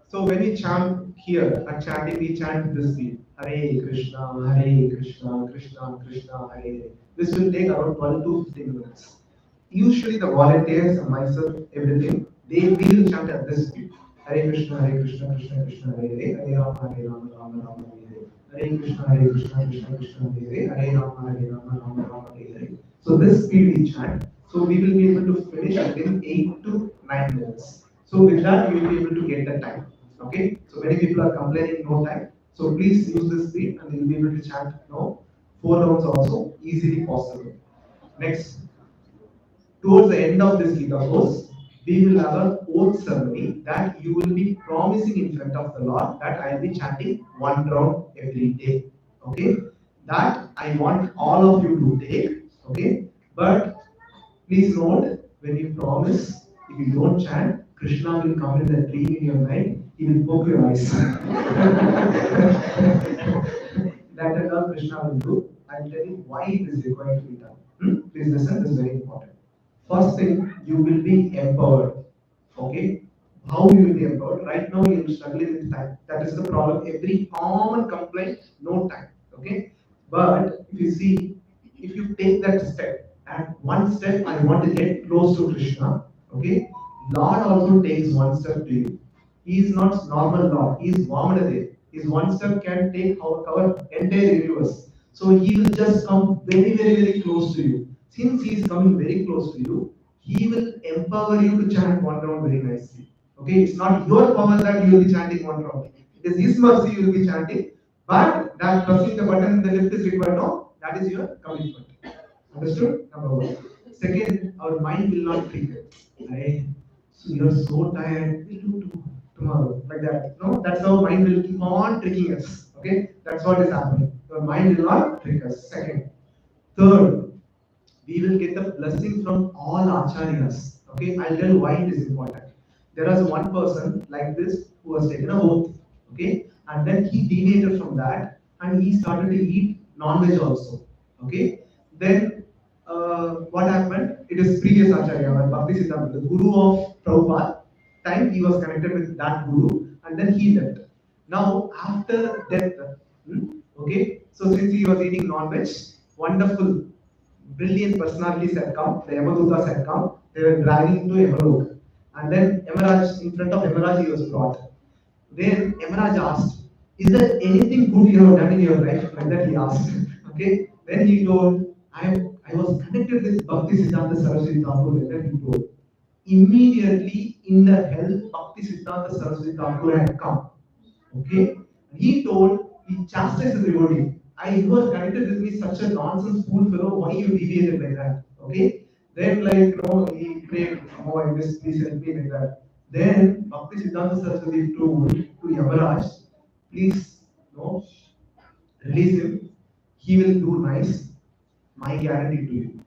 so when we chant here, at chanting, we chant this beat. Hare Krishna, Hare Krishna, Krishna Krishna, Hare Hare. This will take around 12 to 15 minutes. Usually the volunteers and myself, everything, we will chant at this beat. Hare Krishna, Krishna Krishna, Hare Hare, Hare Rama, Rama Rama, Hare Hare. Hare Krishna, Krishna Krishna, Hare Hare, Hare Rama, Rama, Hare Hare. So this speed we chant. So we will be able to finish within 8 to 9 minutes. So with that, you will be able to get the time. Okay. So many people are complaining no time. So please use this speed and you will be able to chant 4 rounds also easily possible. Next, towards the end of this Gita course, we will have an oath ceremony that you will be promising in front of the Lord that I will be chanting 1 round every day. Okay, that I want all of you to take. Okay, but please note when you promise, if you don't chant, Krishna will come in the dream in your night. He will poke your eyes. That is all Krishna will do. I will tell you why it is required to be done. Please listen, this is very important. First thing, you will be empowered. Okay? How you will be empowered? Right now you are struggling with time. That is the problem. Every common complaint, no time. Okay? But if you see, if you take that step, at one step I want to get close to Krishna. Okay? Lord also takes one step to you. He is not normal Lord. He is Vamanade. His one step can take our entire universe. So he will just come very close to you. Since he is coming very close to you, he will empower you to chant 1 round very nicely. Okay, it's not your power that you will be chanting 1 round. It is his mercy you will be chanting. But that pressing the button in the left is required. No, that is your commitment. Understood? Number 1. Second, our mind will not trigger. Right? So you are so tired. We'll do tomorrow, like that. No, that's how mind will keep on tricking us. Okay, that's what is happening. Your mind will not trick us. Second, third, we will get the blessing from all acharyas. Okay, I'll tell you why it is important. There was one person like this who was taken an oath. Okay, and then he deviated from that and he started to eat non-veg also. Okay, then what happened? It is previous acharya, Bhakti Siddhanta, the guru of Prabhupada. Time he was connected with that guru and then he left. Now after death, okay, so since he was eating non-veg, wonderful brilliant personalities had come, the Yamadutas had come, They were dragging to Emerald. And then Emerald, in front of Emerald, he was brought. Then Emerald asked, "Is there anything good you have done in your life?" Like that he asked. Okay. Then he told, I was connected with Bhakti Siddhanta Saraswati Thakur. Like that he told. Immediately in the hell, Bhakti Siddhanta Saraswati Thakur had come. Okay? He told, he chastised the devotee. You was connected with me, such a nonsense fool fellow, why you deviated like that? Okay? Then, like, he prayed, "Oh, I miss, please help me," like that. Then, Bhakti Siddhanta Saraswati told to Yamaraj, "Please, release him. He will do nice. My guarantee to you."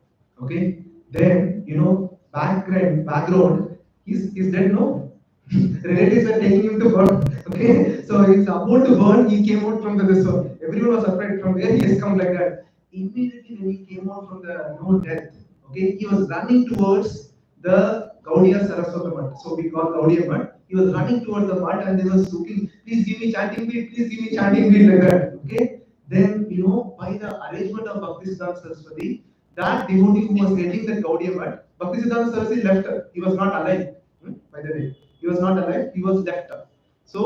Okay? Then, background, he's dead, no? Relatives are taking him to burn. Okay, so he's about to burn. He came out from the this one. Everyone was afraid from where he has come like that. Immediately when he came out from the death, okay, he was running towards the Gaudiya Saraswata Mat. So we call Gaudiya Mat. He was running towards the mat and they were looking, "Please give me chanting beat, please give me chanting beat," like that. Okay, then by the arrangement of Bhakti Siddhanta Saraswati, that devotee who was heading the Gaudiya Mat, Bhakti Siddhanta Saraswati left her. He was not alive. By the way, he was not alive, he was left. So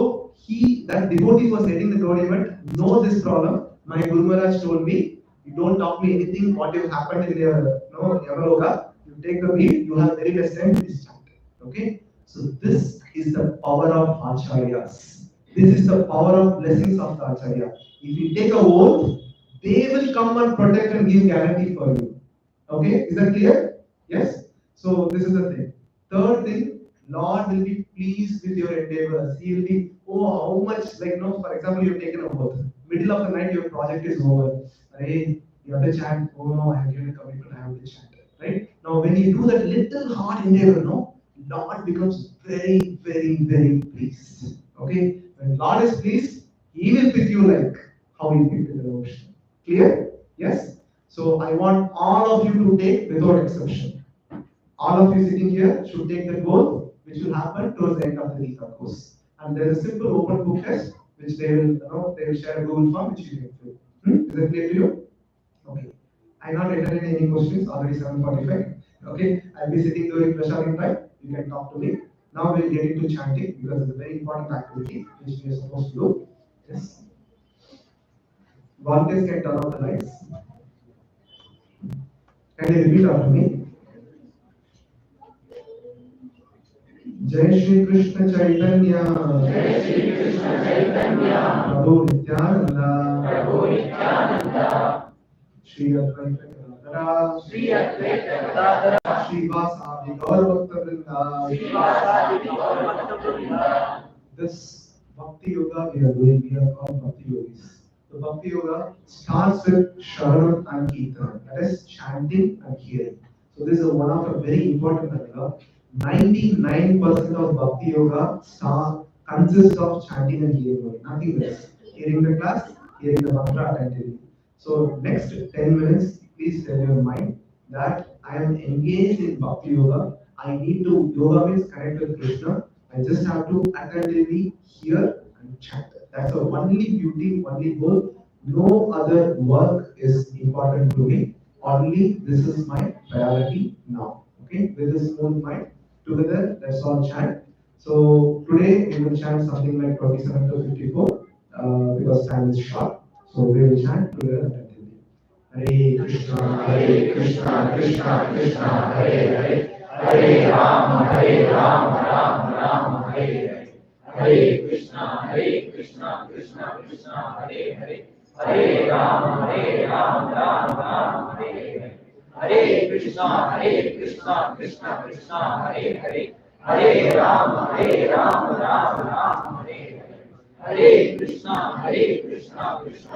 that devotee was heading the government, know this problem. My Guru Maharaj told me, "You don't talk me anything, what has happened in your Yamaloka, you take the beat, you have very less time to this chant." Okay? So this is the power of Acharyas. This is the power of blessings of the Acharya. If you take a oath, they will come and protect and give guarantee for you. Okay? Is that clear? Yes? So this is the thing. Third thing, Lord will be pleased with your endeavors. He will be, "Oh, how much," for example, you've taken a oath. Middle of the night, your project is over. Hey, you have to chant. "Oh no, I have given a commitment, I have to chant." Right? Now, when you do that little hard endeavor, Lord becomes very, very, very pleased. Okay? When Lord is pleased, He will pick you like how He picked the ocean. Clear? Yes? So I want all of you to take without exception. All of you sitting here should take the goal, which will happen towards the end of the Gita course. And there is a simple open book test, which they will share a Google form, which you can fill. Is that clear to you? Okay. I'm not entertaining any questions. Already 7:45. Okay. I'll be sitting during Prashadam time. You can talk to me. Now we'll get into chanting because it's a very important activity which we are supposed to do. Yes. Volunteers can turn off the lights. Can you repeat after me? जय श्री कृष्ण चैतन्य प्रभु नित्यानंद श्री अद्वैत गदाधर श्रीवासादि गौर भक्त वृंदा. This Bhakti Yoga we are doing, we are called Bhakti Yogis. The Bhakti Yoga starts with Shravanam and Kirtan, that is chanting and hearing. So this is one of a very important yoga. 99% of Bhakti Yoga consists of chanting and hearing, nothing else. Hearing the class, hearing the mantra attentively. So next 10 minutes, please tell your mind that I am engaged in Bhakti Yoga. I need to, yoga means connect with Krishna. I just have to attentively hear and chant. That's the only beauty, only goal. No other work is important to me. Only this is my priority now. Okay, with this whole mind together, let's all chant. So today we will chant something like 27 to 54 because time is short. So we will chant together attentively. Hare Krishna, Krishna Krishna, Hare Hare. Hare Rama, Rama Rama, Hare Hare. Hare Krishna, Krishna Krishna, Hare Hare. Hare Rama, Rama Rama, Hare Hare. Hare Krishna, Krishna Krishna, Hare Hare. Hare Rama, Rama Rama, Hare Hare. Hare Krishna, Krishna Krishna.